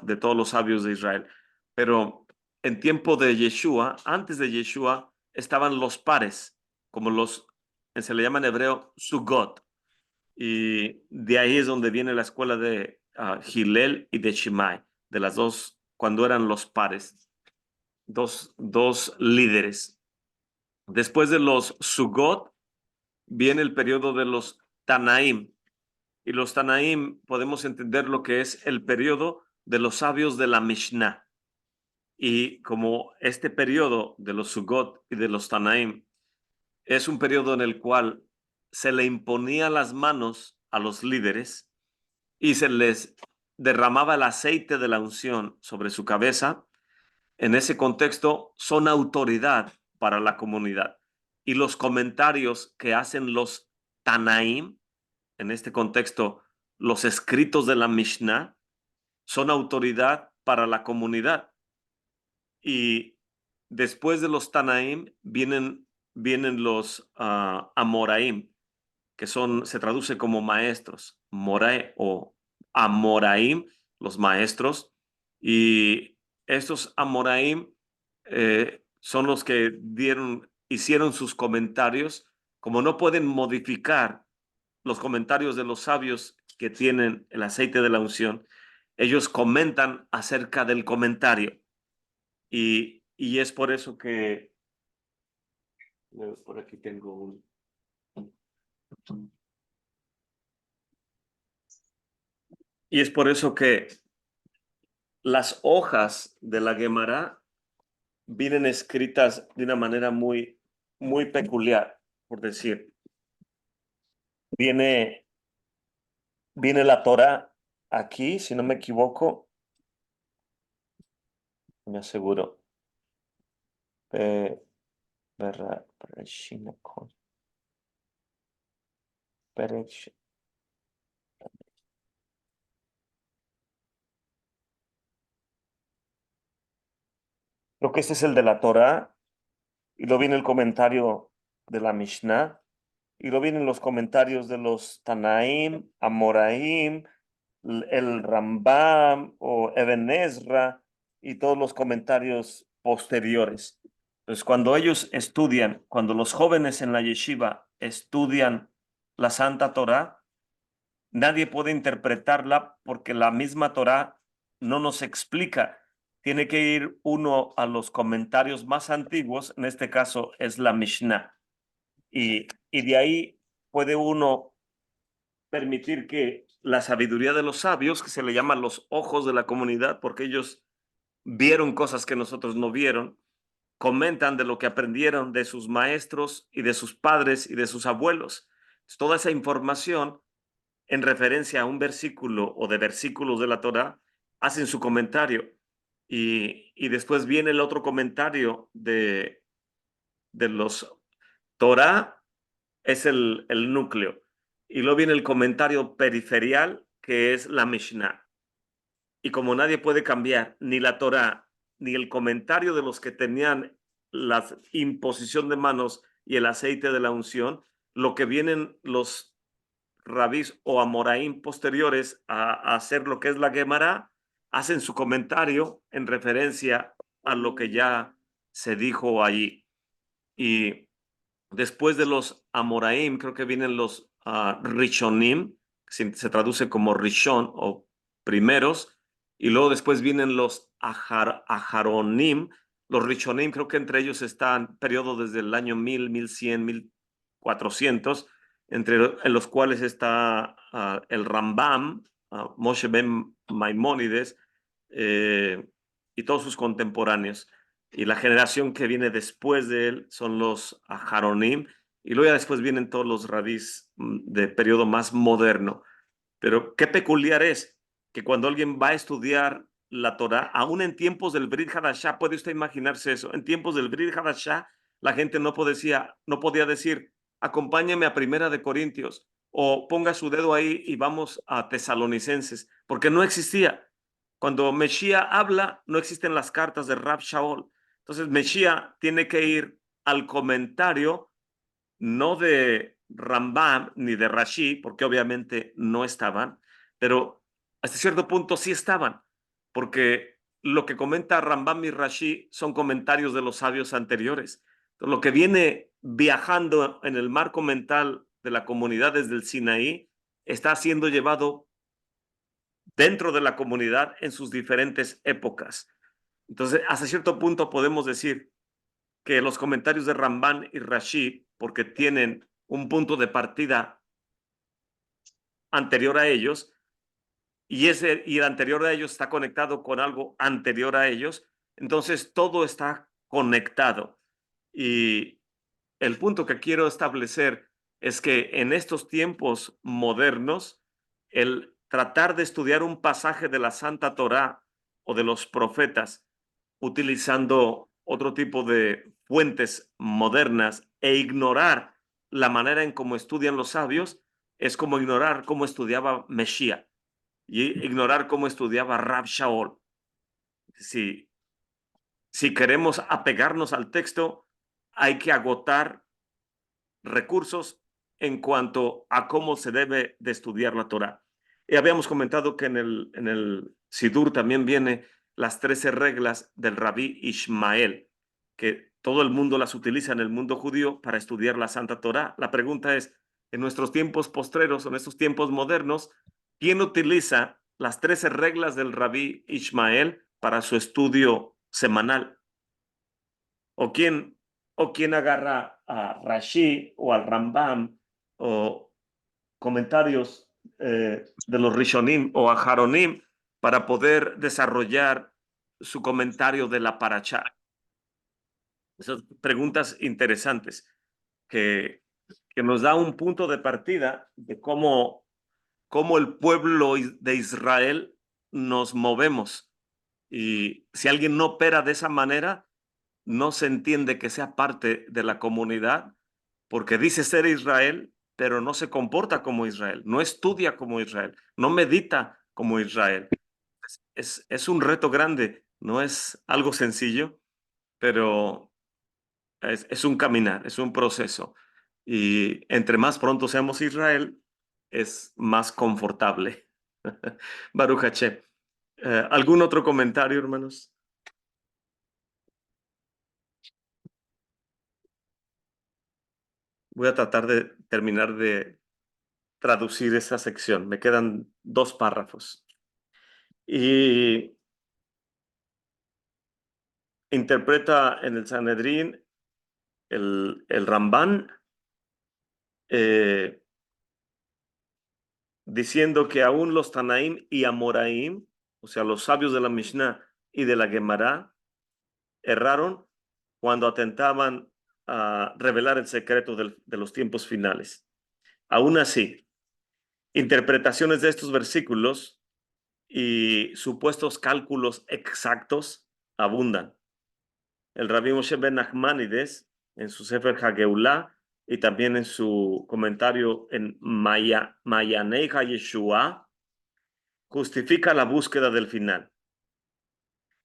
de todos los sabios de Israel. Pero en tiempo de Yeshua, antes de Yeshua, estaban los pares, como se le llama en hebreo Sugot. Y de ahí es donde viene la escuela de Hillel y de Shammai, de las dos, cuando eran los pares, dos líderes. Después de los Sugot, viene el periodo de los Tanaim. Y los Tanaim podemos entender lo que es el periodo de los sabios de la Mishnah. Y como este periodo de los Sugot y de los Tanaim es un periodo en el cual se le imponía las manos a los líderes y se les derramaba el aceite de la unción sobre su cabeza, en ese contexto son autoridad para la comunidad. Y los comentarios que hacen los Tanaim, en este contexto, los escritos de la Mishnah son autoridad para la comunidad. Y después de los Tanaim vienen los Amoraim, que se traduce como maestros, Morae o Amoraim, los maestros. Y estos Amoraim son los que hicieron sus comentarios. Como no pueden modificar los comentarios de los sabios que tienen el aceite de la unción, ellos comentan acerca del comentario. Y es por eso que, por aquí tengo un... Y es por eso que las hojas de la Gemara vienen escritas de una manera muy, muy peculiar, por decir. Viene la Torá aquí, si no me equivoco, me aseguro. Creo que este es el de la Torá, y luego viene el comentario de la Mishnah, y luego vienen los comentarios de los Tanaim, Amoraim, el Rambam o Eben Ezra y todos los comentarios posteriores. Entonces, cuando ellos estudian, cuando los jóvenes en la yeshiva estudian la Santa Torá, nadie puede interpretarla porque la misma Torá no nos explica. Tiene que ir uno a los comentarios más antiguos, en este caso es la Mishnah. Y de ahí puede uno permitir que la sabiduría de los sabios, que se le llaman los ojos de la comunidad, porque ellos vieron cosas que nosotros no vieron, comentan de lo que aprendieron de sus maestros y de sus padres y de sus abuelos. Toda esa información en referencia a un versículo o de versículos de la Torá, hacen su comentario. Y después viene el otro comentario de los Torá, es el núcleo. Y luego viene el comentario periferial, que es la Mishnah. Y como nadie puede cambiar ni la Torá, ni el comentario de los que tenían la imposición de manos y el aceite de la unción, lo que vienen los rabís o amoraín posteriores a hacer lo que es la Gemara, hacen su comentario en referencia a lo que ya se dijo allí. Y después de los Amoraim, creo que vienen los Rishonim, se traduce como Rishon o primeros, y luego después vienen los Aharonim. Los Rishonim, creo que entre ellos están periodo desde el año 1000, 1100, 1400, en los cuales está el Rambam, Moshe ben Maimónides, y todos sus contemporáneos. Y la generación que viene después de él son los Aharonim, y luego ya después vienen todos los rabís de periodo más moderno. Pero qué peculiar es que cuando alguien va a estudiar la Torá, aún en tiempos del Brit Hadashah, puede usted imaginarse eso, en tiempos del Brit Hadashah, la gente no podía decir, acompáñeme a Primera de Corintios, o ponga su dedo ahí y vamos a Tesalonicenses, porque no existía. Cuando Mesías habla, no existen las cartas de Rab Shaul. Entonces, Mesías tiene que ir al comentario, no de Rambam ni de Rashi, porque obviamente no estaban, pero hasta cierto punto sí estaban, porque lo que comenta Rambam y Rashi son comentarios de los sabios anteriores. Entonces, lo que viene viajando en el marco mental de la comunidad desde el Sinaí está siendo llevado dentro de la comunidad en sus diferentes épocas. Entonces, hasta cierto punto podemos decir que los comentarios de Ramban y Rashi, porque tienen un punto de partida anterior a ellos, y el anterior a ellos está conectado con algo anterior a ellos, entonces todo está conectado. Y el punto que quiero establecer es que en estos tiempos modernos, el tratar de estudiar un pasaje de la Santa Torá o de los profetas utilizando otro tipo de fuentes modernas e ignorar la manera en cómo estudian los sabios, es como ignorar cómo estudiaba Mesías y ignorar cómo estudiaba Rab Shaol. Si, si queremos apegarnos al texto, hay que agotar recursos en cuanto a cómo se debe de estudiar la Torá. Y habíamos comentado que en el Sidur también viene las 13 reglas del Rabí Ishmael, que todo el mundo las utiliza en el mundo judío para estudiar la Santa Torá. La pregunta es, en nuestros tiempos postreros, en estos tiempos modernos, ¿quién utiliza las 13 reglas del Rabí Ishmael para su estudio semanal? ¿O quién agarra a Rashi o al Rambam o comentarios de los Rishonim o a Haronim para poder desarrollar su comentario de la Parashá? Esas preguntas interesantes que, que nos da un punto de partida de cómo el pueblo de Israel nos movemos. Y si alguien no opera de esa manera, no se entiende que sea parte de la comunidad porque dice ser Israel, pero no se comporta como Israel, no estudia como Israel, no medita como Israel. Es un reto grande, no es algo sencillo, pero es un caminar, es un proceso. Y entre más pronto seamos Israel, es más confortable. Baruch Hashem. ¿Algún otro comentario, hermanos? Voy a tratar de terminar de traducir esa sección. Me quedan 2 párrafos. Y interpreta en el Sanedrín el Rambán eh, diciendo que aún los Tanaim y Amoraim, o sea, los sabios de la Mishnah y de la Gemara, erraron cuando atentaban a revelar el secreto de los tiempos finales. Aún así, interpretaciones de estos versículos y supuestos cálculos exactos abundan. El Rabí Moshe Ben Nachmanides, en su Sefer Hageulah y también en su comentario en Mayanei HaYeshua, justifica la búsqueda del final.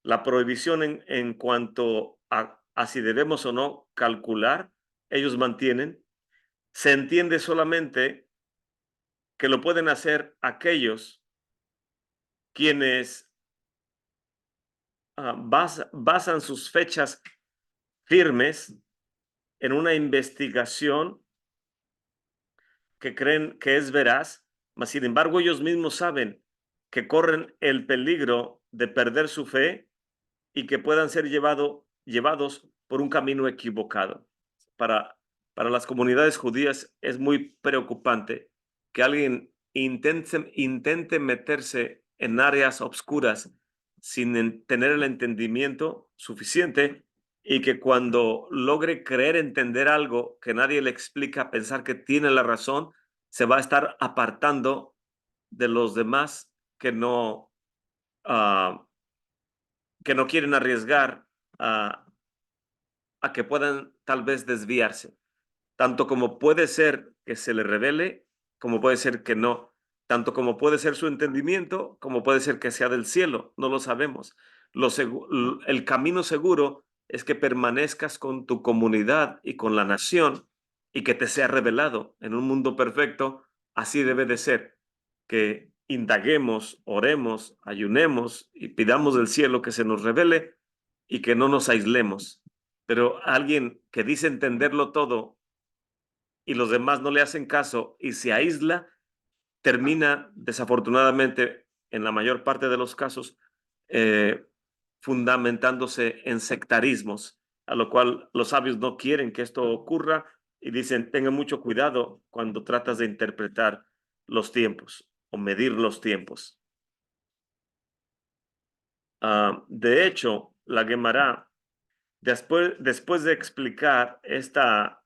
La prohibición en cuanto a si debemos o no calcular, ellos mantienen, se entiende solamente que lo pueden hacer aquellos quienes basan sus fechas firmes en una investigación que creen que es veraz, mas sin embargo ellos mismos saben que corren el peligro de perder su fe y que puedan ser llevados por un camino equivocado. Para, para las comunidades judías es muy preocupante que alguien intente meterse en áreas obscuras sin tener el entendimiento suficiente y que cuando logre creer entender algo que nadie le explica, pensar que tiene la razón, se va a estar apartando de los demás uh, que no quieren arriesgar a, a que puedan tal vez desviarse. Tanto como puede ser que se le revele, como puede ser que no. Tanto como puede ser su entendimiento, como puede ser que sea del cielo. No lo sabemos. El camino seguro es que permanezcas con tu comunidad y con la nación y que te sea revelado en un mundo perfecto. Así debe de ser. Que indaguemos, oremos, ayunemos y pidamos del cielo que se nos revele y que no nos aislemos. Pero alguien que dice entenderlo todo y los demás no le hacen caso y se aísla, termina desafortunadamente en la mayor parte de los casos eh, fundamentándose en sectarismos, a lo cual los sabios no quieren que esto ocurra y dicen, tenga mucho cuidado cuando tratas de interpretar los tiempos o medir los tiempos. De hecho, la Gemara, después de explicar esta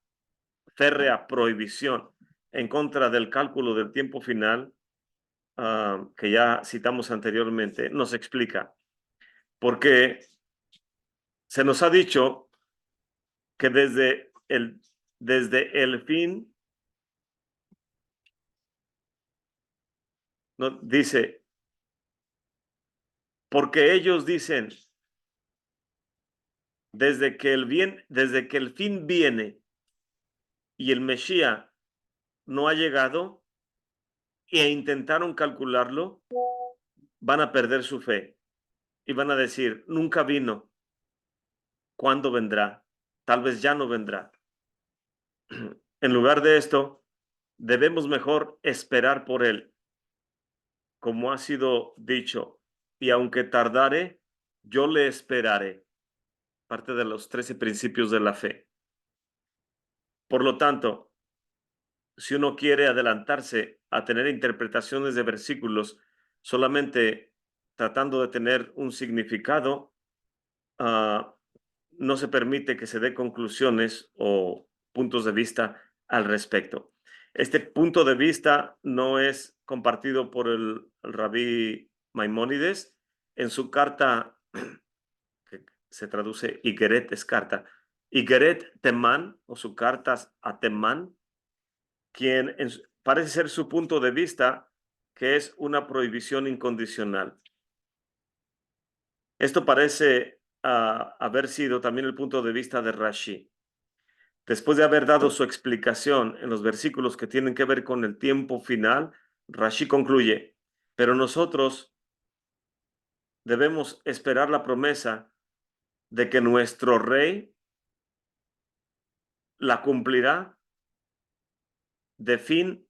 férrea prohibición en contra del cálculo del tiempo final, que ya citamos anteriormente, nos explica, porque se nos ha dicho que desde el fin No, dice, porque ellos dicen, desde que el fin viene y el Mesías no ha llegado e intentaron calcularlo, van a perder su fe y van a decir, nunca vino, ¿cuándo vendrá? Tal vez ya no vendrá. En lugar de esto, debemos mejor esperar por él, como ha sido dicho, y aunque tardare, yo le esperaré. Parte de los 13 principios de la fe. Por lo tanto, si uno quiere adelantarse a tener interpretaciones de versículos solamente tratando de tener un significado, no se permite que se dé conclusiones o puntos de vista al respecto. Este punto de vista no es compartido por el rabí Maimónides en su carta, que se traduce Igeret, es carta, Igeret Temán, o su cartas a Temán, quien parece ser su punto de vista, que es una prohibición incondicional. Esto parece haber sido también el punto de vista de Rashi. Después de haber dado su explicación en los versículos que tienen que ver con el tiempo final, Rashi concluye, pero nosotros debemos esperar la promesa de que nuestro rey la cumplirá de fin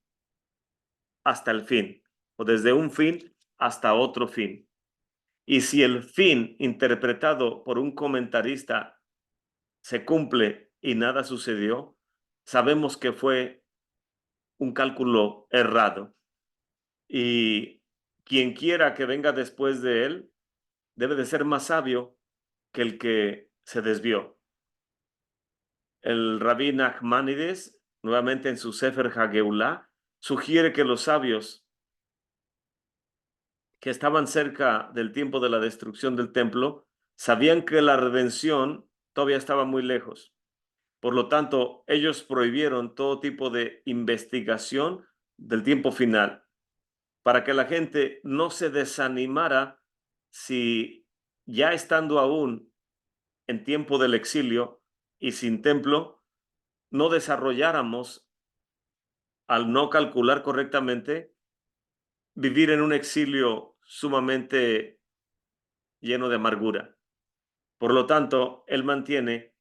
hasta el fin, o desde un fin hasta otro fin. Y si el fin interpretado por un comentarista se cumple y nada sucedió, sabemos que fue un cálculo errado. Y quien quiera que venga después de él debe de ser más sabio que el que se desvió. El rabí Nachmanides, nuevamente en su Sefer Hageulah, sugiere que los sabios que estaban cerca del tiempo de la destrucción del templo sabían que la redención todavía estaba muy lejos. Por lo tanto, ellos prohibieron todo tipo de investigación del tiempo final para que la gente no se desanimara si ya estando aún en tiempo del exilio y sin templo, no desarrolláramos, al no calcular correctamente, vivir en un exilio sumamente lleno de amargura. Por lo tanto, él mantiene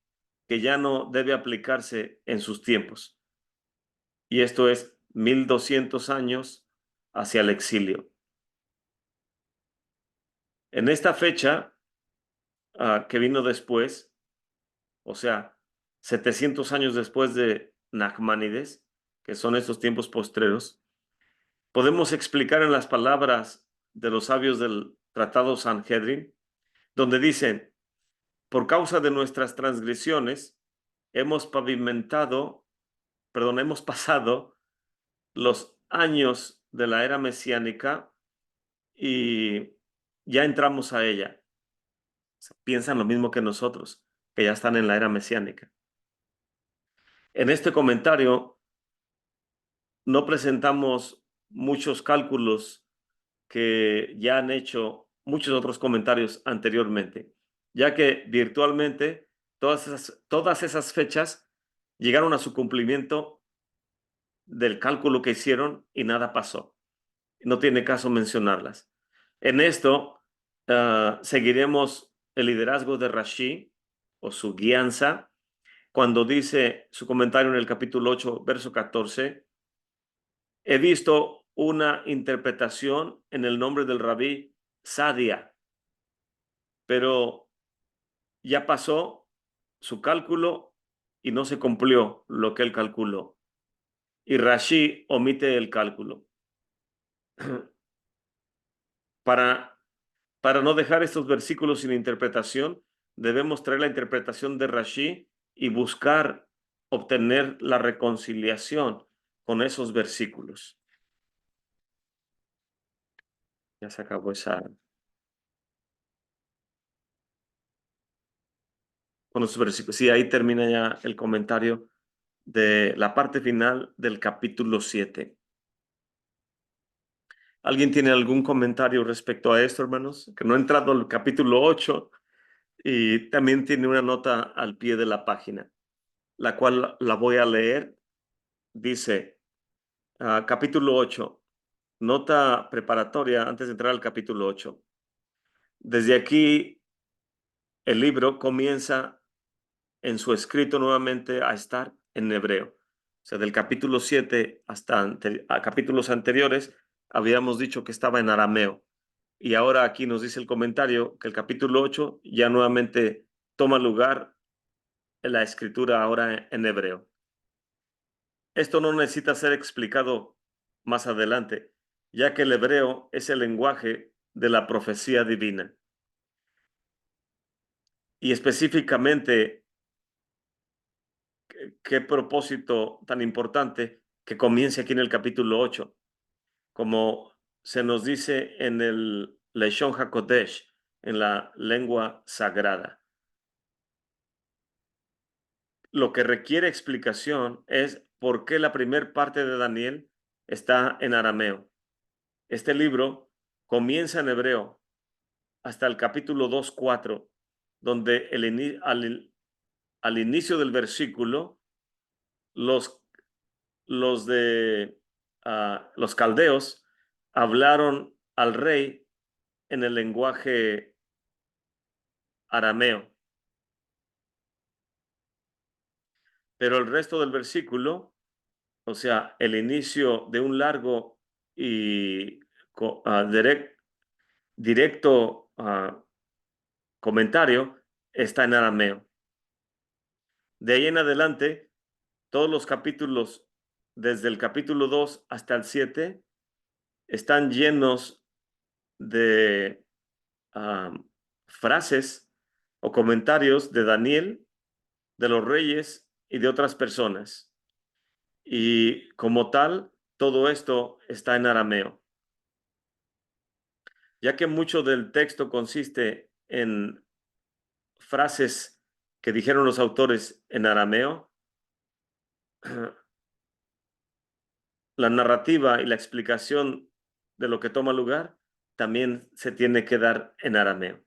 que ya no debe aplicarse en sus tiempos. Y esto es 1200 años hacia el exilio. En esta fecha que vino después, o sea, 700 años después de Nachmanides, que son estos tiempos postreros, podemos explicar en las palabras de los sabios del Tratado Sanhedrin, donde dicen, por causa de nuestras transgresiones, hemos pasado los años de la era mesiánica y ya entramos a ella. Piensan lo mismo que nosotros, que ya están en la era mesiánica. En este comentario no presentamos muchos cálculos que ya han hecho muchos otros comentarios anteriormente, ya que virtualmente todas esas fechas llegaron a su cumplimiento del cálculo que hicieron y nada pasó. No tiene caso mencionarlas. En esto seguiremos el liderazgo de Rashi o su guianza cuando dice su comentario en el capítulo 8, verso 14, he visto una interpretación en el nombre del rabí Sadia, pero ya pasó su cálculo y no se cumplió lo que él calculó. Y Rashi omite el cálculo. Para, para no dejar estos versículos sin interpretación, debemos traer la interpretación de Rashi y buscar obtener la reconciliación con esos versículos. Ya se acabó esa. Con esos versículos. Sí, ahí termina ya el comentario de la parte final del capítulo 7. ¿Alguien tiene algún comentario respecto a esto, hermanos? Que no ha entrado al capítulo 8 y también tiene una nota al pie de la página, la cual la voy a leer. Dice, capítulo 8, nota preparatoria antes de entrar al capítulo 8. Desde aquí, el libro comienza en su escrito nuevamente a estar en hebreo. O sea, del capítulo 7 hasta a capítulos anteriores, habíamos dicho que estaba en arameo. Y ahora aquí nos dice el comentario que el capítulo 8 ya nuevamente toma lugar en la escritura ahora en hebreo. Esto no necesita ser explicado más adelante, ya que el hebreo es el lenguaje de la profecía divina. Y específicamente, qué propósito tan importante que comience aquí en el capítulo 8, como se nos dice en el Leshon HaKodesh, en la lengua sagrada. Lo que requiere explicación es por qué la primera parte de Daniel está en arameo. Este libro comienza en hebreo hasta el capítulo 2:4, donde al inicio del versículo, los, los caldeos hablaron al rey en el lenguaje arameo. Pero el resto del versículo, o sea, el inicio de un largo y directo comentario, está en arameo. De ahí en adelante, todos los capítulos, desde el capítulo 2 hasta el 7, están llenos de frases o comentarios de Daniel, de los reyes y de otras personas. Y como tal, todo esto está en arameo. Ya que mucho del texto consiste en frases que dijeron los autores en arameo, la narrativa y la explicación de lo que toma lugar también se tiene que dar en arameo.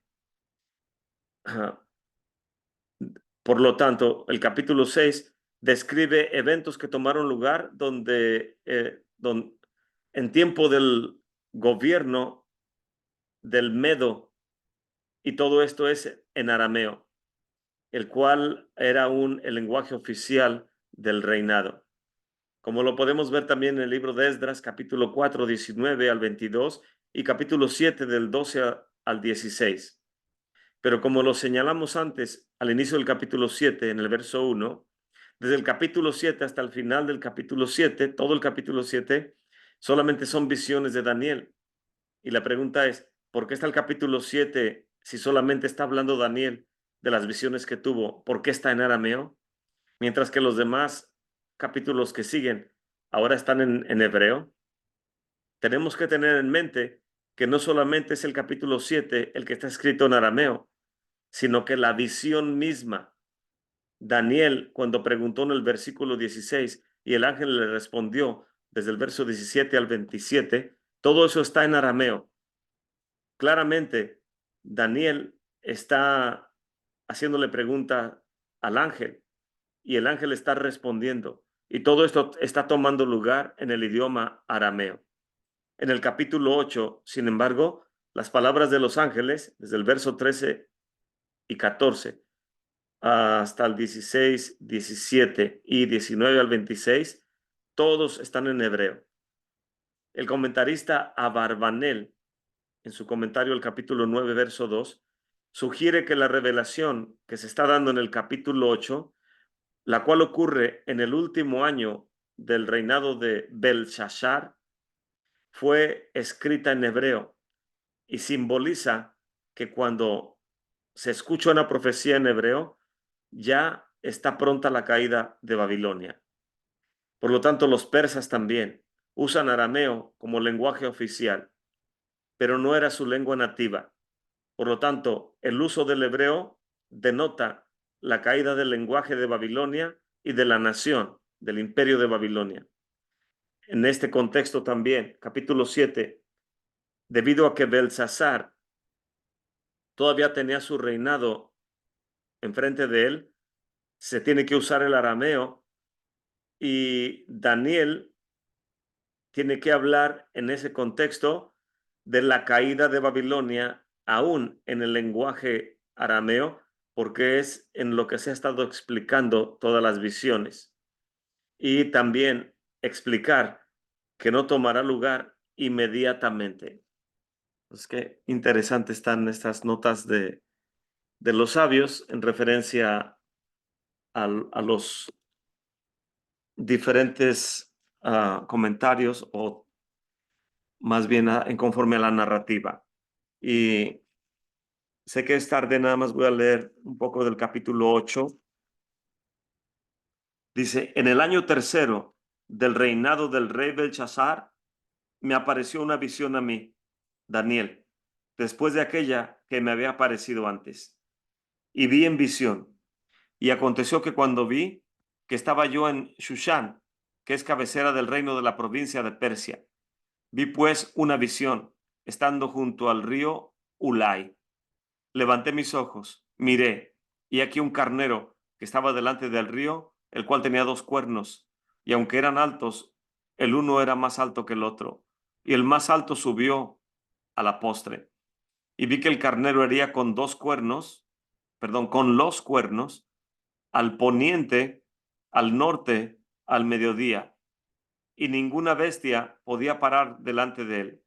Por lo tanto, el capítulo 6 describe eventos que tomaron lugar donde en tiempo del gobierno del Medo, y todo esto es en arameo, el cual era el lenguaje oficial del reinado. Como lo podemos ver también en el libro de Esdras, capítulo 4, 19 al 22 y capítulo 7 del 12 al 16. Pero como lo señalamos antes, al inicio del capítulo 7, en el verso 1, desde el capítulo 7 hasta el final del capítulo 7, todo el capítulo 7, solamente son visiones de Daniel. Y la pregunta es, ¿por qué está el capítulo 7 si solamente está hablando Daniel de las visiones que tuvo? ¿Por qué está en arameo? Mientras que los demás capítulos que siguen ahora están en hebreo. Tenemos que tener en mente que no solamente es el capítulo 7 el que está escrito en arameo, sino que la visión misma, Daniel, cuando preguntó en el versículo 16 y el ángel le respondió desde el verso 17 al 27, todo eso está en arameo. Claramente, Daniel está haciéndole pregunta al ángel y el ángel está respondiendo. Y todo esto está tomando lugar en el idioma arameo. En el capítulo 8, sin embargo, las palabras de los ángeles, desde el verso 13 y 14 hasta el 16, 17 y 19 al 26, todos están en hebreo. El comentarista Abarbanel, en su comentario al capítulo 9, verso 2, sugiere que la revelación que se está dando en el capítulo 8, la cual ocurre en el último año del reinado de Belshazzar, fue escrita en hebreo y simboliza que cuando se escucha una profecía en hebreo, ya está pronta la caída de Babilonia. Por lo tanto, los persas también usan arameo como lenguaje oficial, pero no era su lengua nativa. Por lo tanto, el uso del hebreo denota la caída del lenguaje de Babilonia y de la nación, del imperio de Babilonia. En este contexto también, capítulo 7 debido a que Belsasar todavía tenía su reinado enfrente de él, se tiene que usar el arameo y Daniel tiene que hablar en ese contexto de la caída de Babilonia, aún en el lenguaje arameo, porque es en lo que se ha estado explicando todas las visiones. Y también explicar que no tomará lugar inmediatamente. Pues qué interesante están estas notas de los sabios en referencia a los diferentes comentarios o más bien en conforme a la narrativa. Y sé que es tarde, nada más voy a leer un poco del capítulo 8. Dice, en el año tercero del reinado del rey Belshazzar, me apareció una visión a mí, Daniel, después de aquella que me había aparecido antes. Y vi en visión. Y aconteció que cuando vi que estaba yo en Shushan, que es cabecera del reino de la provincia de Persia, vi pues una visión, estando junto al río Ulai. Levanté mis ojos, miré, y aquí un carnero que estaba delante del río, el cual tenía dos cuernos, y aunque eran altos, el uno era más alto que el otro, y el más alto subió a la postre. Y vi que el carnero hería con dos cuernos, perdón, con los cuernos, al poniente, al norte, al mediodía, y ninguna bestia podía parar delante de él,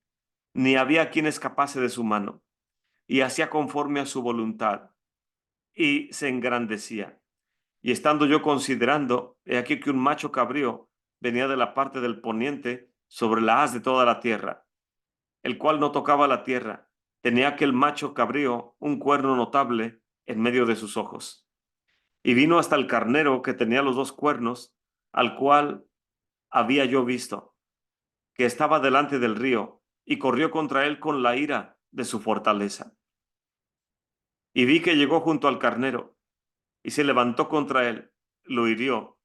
ni había quien escapase de su mano, y hacía conforme a su voluntad, y se engrandecía. Y estando yo considerando, he aquí que un macho cabrío venía de la parte del poniente sobre la haz de toda la tierra, el cual no tocaba la tierra. Tenía aquel macho cabrío un cuerno notable en medio de sus ojos. Y vino hasta el carnero que tenía los dos cuernos, al cual había yo visto, que estaba delante del río, y corrió contra él con la ira de su fortaleza. Y vi que llegó junto al carnero, y se levantó contra él, lo hirió,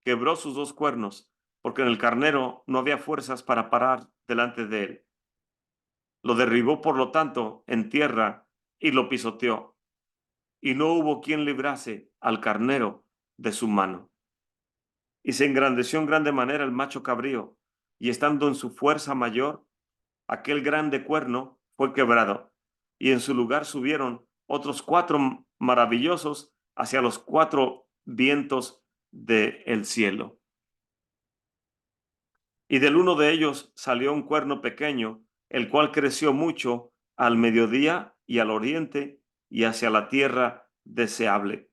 quebró sus dos cuernos, porque en el carnero no había fuerzas para parar delante de él. Lo derribó, por lo tanto, en tierra y lo pisoteó, y no hubo quien librase al carnero de su mano. Y se engrandeció en grande manera el macho cabrío, y estando en su fuerza mayor, aquel grande cuerno fue quebrado, y en su lugar subieron otros cuatro maravillosos hacia los cuatro vientos del cielo. Y del uno de ellos salió un cuerno pequeño, el cual creció mucho al mediodía y al oriente y hacia la tierra deseable.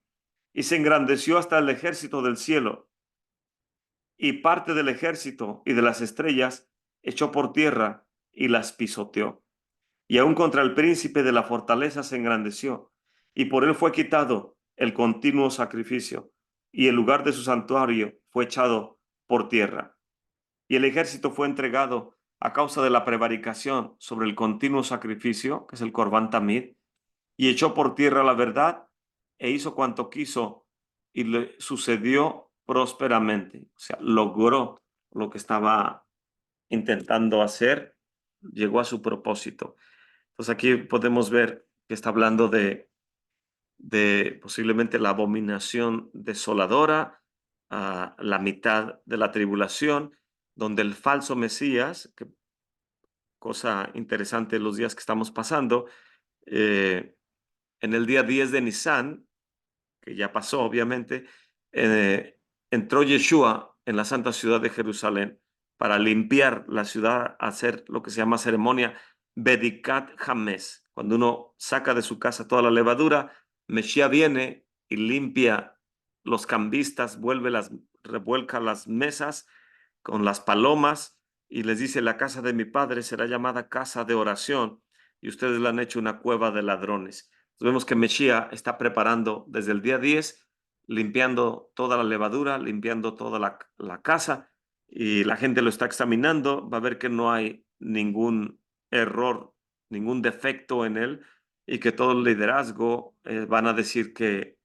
Y se engrandeció hasta el ejército del cielo, y parte del ejército y de las estrellas echó por tierra y las pisoteó. Y aun contra el príncipe de la fortaleza se engrandeció, y por él fue quitado el continuo sacrificio, y el lugar de su santuario fue echado por tierra. Y el ejército fue entregado a causa de la prevaricación sobre el continuo sacrificio, que es el Corbán Tamid, y echó por tierra la verdad e hizo cuanto quiso y le sucedió prósperamente. O sea, logró lo que estaba intentando hacer, llegó a su propósito. Entonces aquí podemos ver que está hablando de posiblemente la abominación desoladora, la mitad de la tribulación, donde el falso Mesías, que cosa interesante en los días que estamos pasando, eh, en el día 10 de Nisan, que ya pasó obviamente, eh, entró Yeshua en la santa ciudad de Jerusalén para limpiar la ciudad, hacer lo que se llama ceremonia Bedikat Hames. Cuando uno saca de su casa toda la levadura, Mesías viene y limpia los cambistas, revuelca las mesas con las palomas y les dice, la casa de mi padre será llamada casa de oración y ustedes la han hecho una cueva de ladrones. Entonces vemos que Mesías está preparando desde el día 10, limpiando toda la levadura, limpiando toda la casa, y la gente lo está examinando, va a ver que no hay ningún error, ningún defecto en él, y que todo el liderazgo van a decir que,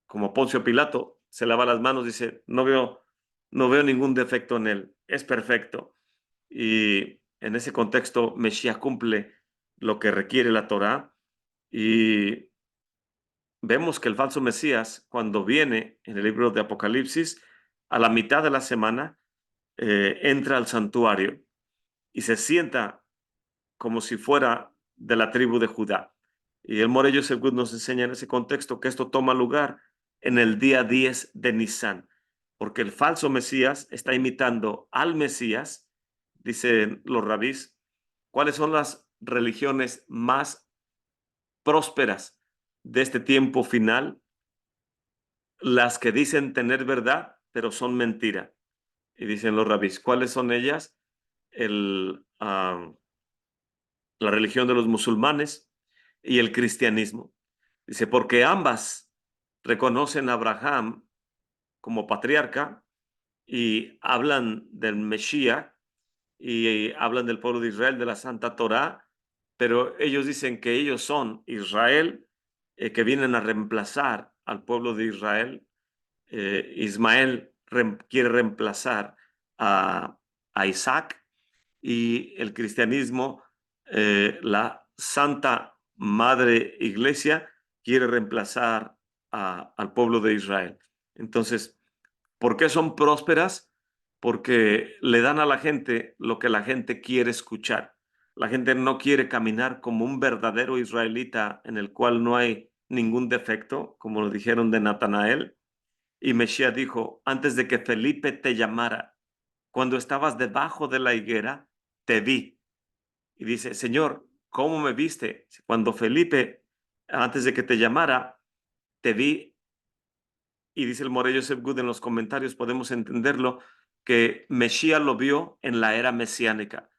como Poncio Pilato, se lava las manos, dice, no veo ningún defecto en él, es perfecto. Y en ese contexto, Mesías cumple lo que requiere la Torá. Y vemos que el falso Mesías, cuando viene en el libro de Apocalipsis, a la mitad de la semana, entra al santuario y se sienta como si fuera de la tribu de Judá. Y el Morello Según nos enseña en ese contexto que esto toma lugar en el día 10 de Nisan, porque el falso Mesías está imitando al Mesías, dicen los rabís. ¿Cuáles son las religiones más prósperas de este tiempo final? Las que dicen tener verdad, pero son mentira. Y dicen los rabís, ¿cuáles son ellas? La religión de los musulmanes y el cristianismo. Dice, porque ambas reconocen a Abraham como patriarca y hablan del Mesías y hablan del pueblo de Israel, de la Santa Torá, pero ellos dicen que ellos son Israel, que vienen a reemplazar al pueblo de Israel. Ismael quiere reemplazar a, a Isaac, y el cristianismo, la Santa Madre Iglesia, quiere reemplazar al pueblo de Israel. Entonces, ¿por qué son prósperas? Porque le dan a la gente lo que la gente quiere escuchar. La gente no quiere caminar como un verdadero israelita en el cual no hay ningún defecto, como lo dijeron de Natanael. Y Mesías dijo, antes de que Felipe te llamara, cuando estabas debajo de la higuera, te vi. Y dice, Señor, ¿cómo me viste? Cuando Felipe, antes de que te llamara, te vi. Y dice el Morello Sevgud en los comentarios, podemos entenderlo, que Mesías lo vio en la era mesiánica,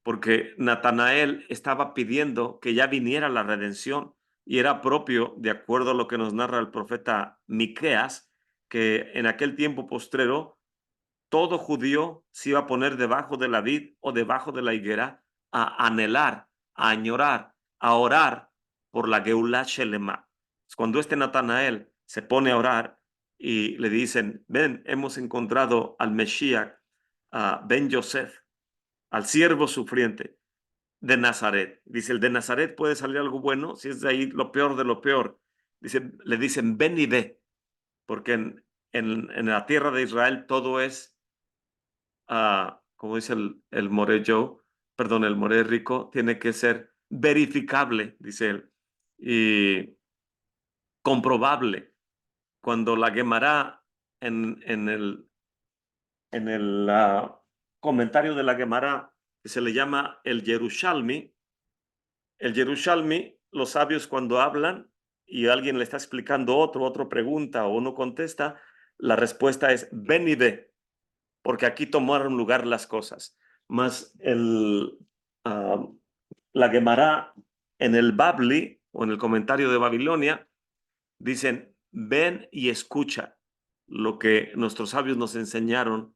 porque Natanael estaba pidiendo que ya viniera la redención, y era propio, de acuerdo a lo que nos narra el profeta Miqueas, que en aquel tiempo postrero todo judío se iba a poner debajo de la vid o debajo de la higuera a anhelar, a añorar, a orar por la Geulah Shelema. Cuando este Natanael se pone a orar y le dicen, ven, hemos encontrado al Mesías, a Ben Yosef, al siervo sufriente de Nazaret. Dice, el de Nazaret puede salir algo bueno, si es de ahí lo peor de lo peor. Dice, le dicen, ven y ve, porque en la tierra de Israel todo es, como dice el More Joe, perdón, el More Rico, tiene que ser verificable, dice él, y comprobable. Cuando la Gemara en el comentario de la Gemara, que se le llama el Yerushalmi, los sabios cuando hablan y alguien le está explicando otro pregunta o uno contesta, la respuesta es ven y ve, porque aquí tomaron lugar las cosas. Más la Gemara en el Babli o en el comentario de Babilonia dicen, ven y escucha lo que nuestros sabios nos enseñaron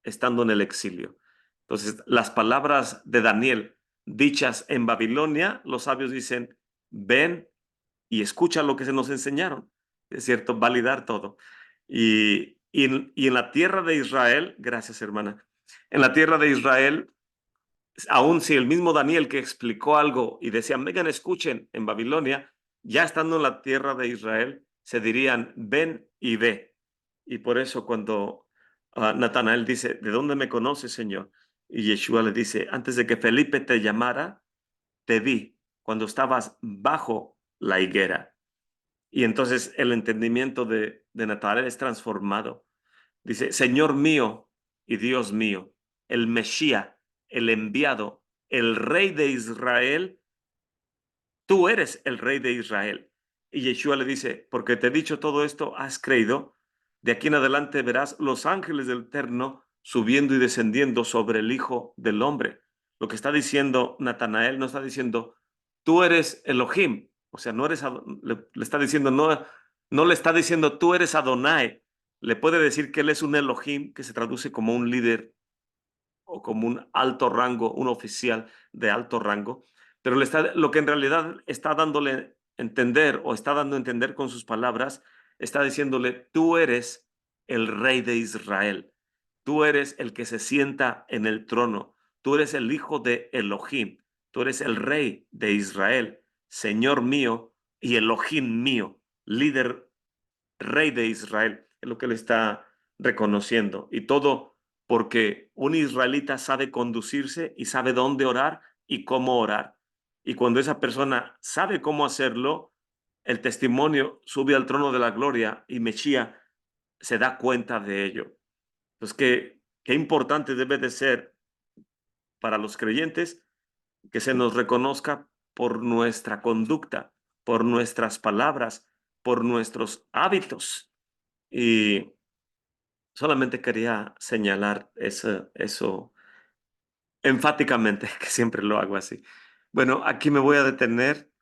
estando en el exilio. Entonces, las palabras de Daniel dichas en Babilonia, los sabios dicen, ven y escucha lo que se nos enseñaron. Es cierto, validar todo. Y en la tierra de Israel, gracias hermana, en la tierra de Israel, aun si el mismo Daniel que explicó algo y decía, vengan, escuchen en Babilonia, ya estando en la tierra de Israel, se dirían, ven y ve. Y por eso cuando Natanael dice, ¿de dónde me conoces, Señor? Y Yeshua le dice, antes de que Felipe te llamara, te vi cuando estabas bajo la higuera. Y entonces el entendimiento de Natanael es transformado. Dice, Señor mío y Dios mío, el Mesías, el enviado, el Rey de Israel, tú eres el Rey de Israel. Y Yeshua le dice, porque te he dicho todo esto, has creído. De aquí en adelante verás los ángeles del Eterno subiendo y descendiendo sobre el Hijo del Hombre. Lo que está diciendo Natanael no está diciendo, tú eres Elohim. O sea, no eres, le está diciendo, no le está diciendo, tú eres Adonai. Le puede decir que él es un Elohim, que se traduce como un líder o como un alto rango, un oficial de alto rango, pero lo que en realidad está dándole a entender o está dando a entender con sus palabras, está diciéndole, tú eres el rey de Israel, tú eres el que se sienta en el trono, tú eres el hijo de Elohim, tú eres el rey de Israel, Señor mío y Elohim mío, líder, rey de Israel. Es lo que le está reconociendo. Y todo porque un israelita sabe conducirse y sabe dónde orar y cómo orar. Y cuando esa persona sabe cómo hacerlo, el testimonio sube al trono de la gloria y Mechía se da cuenta de ello. Entonces, qué importante debe de ser para los creyentes que se nos reconozca por nuestra conducta, por nuestras palabras, por nuestros hábitos. Y solamente quería señalar eso enfáticamente, que siempre lo hago así. Bueno, aquí me voy a detener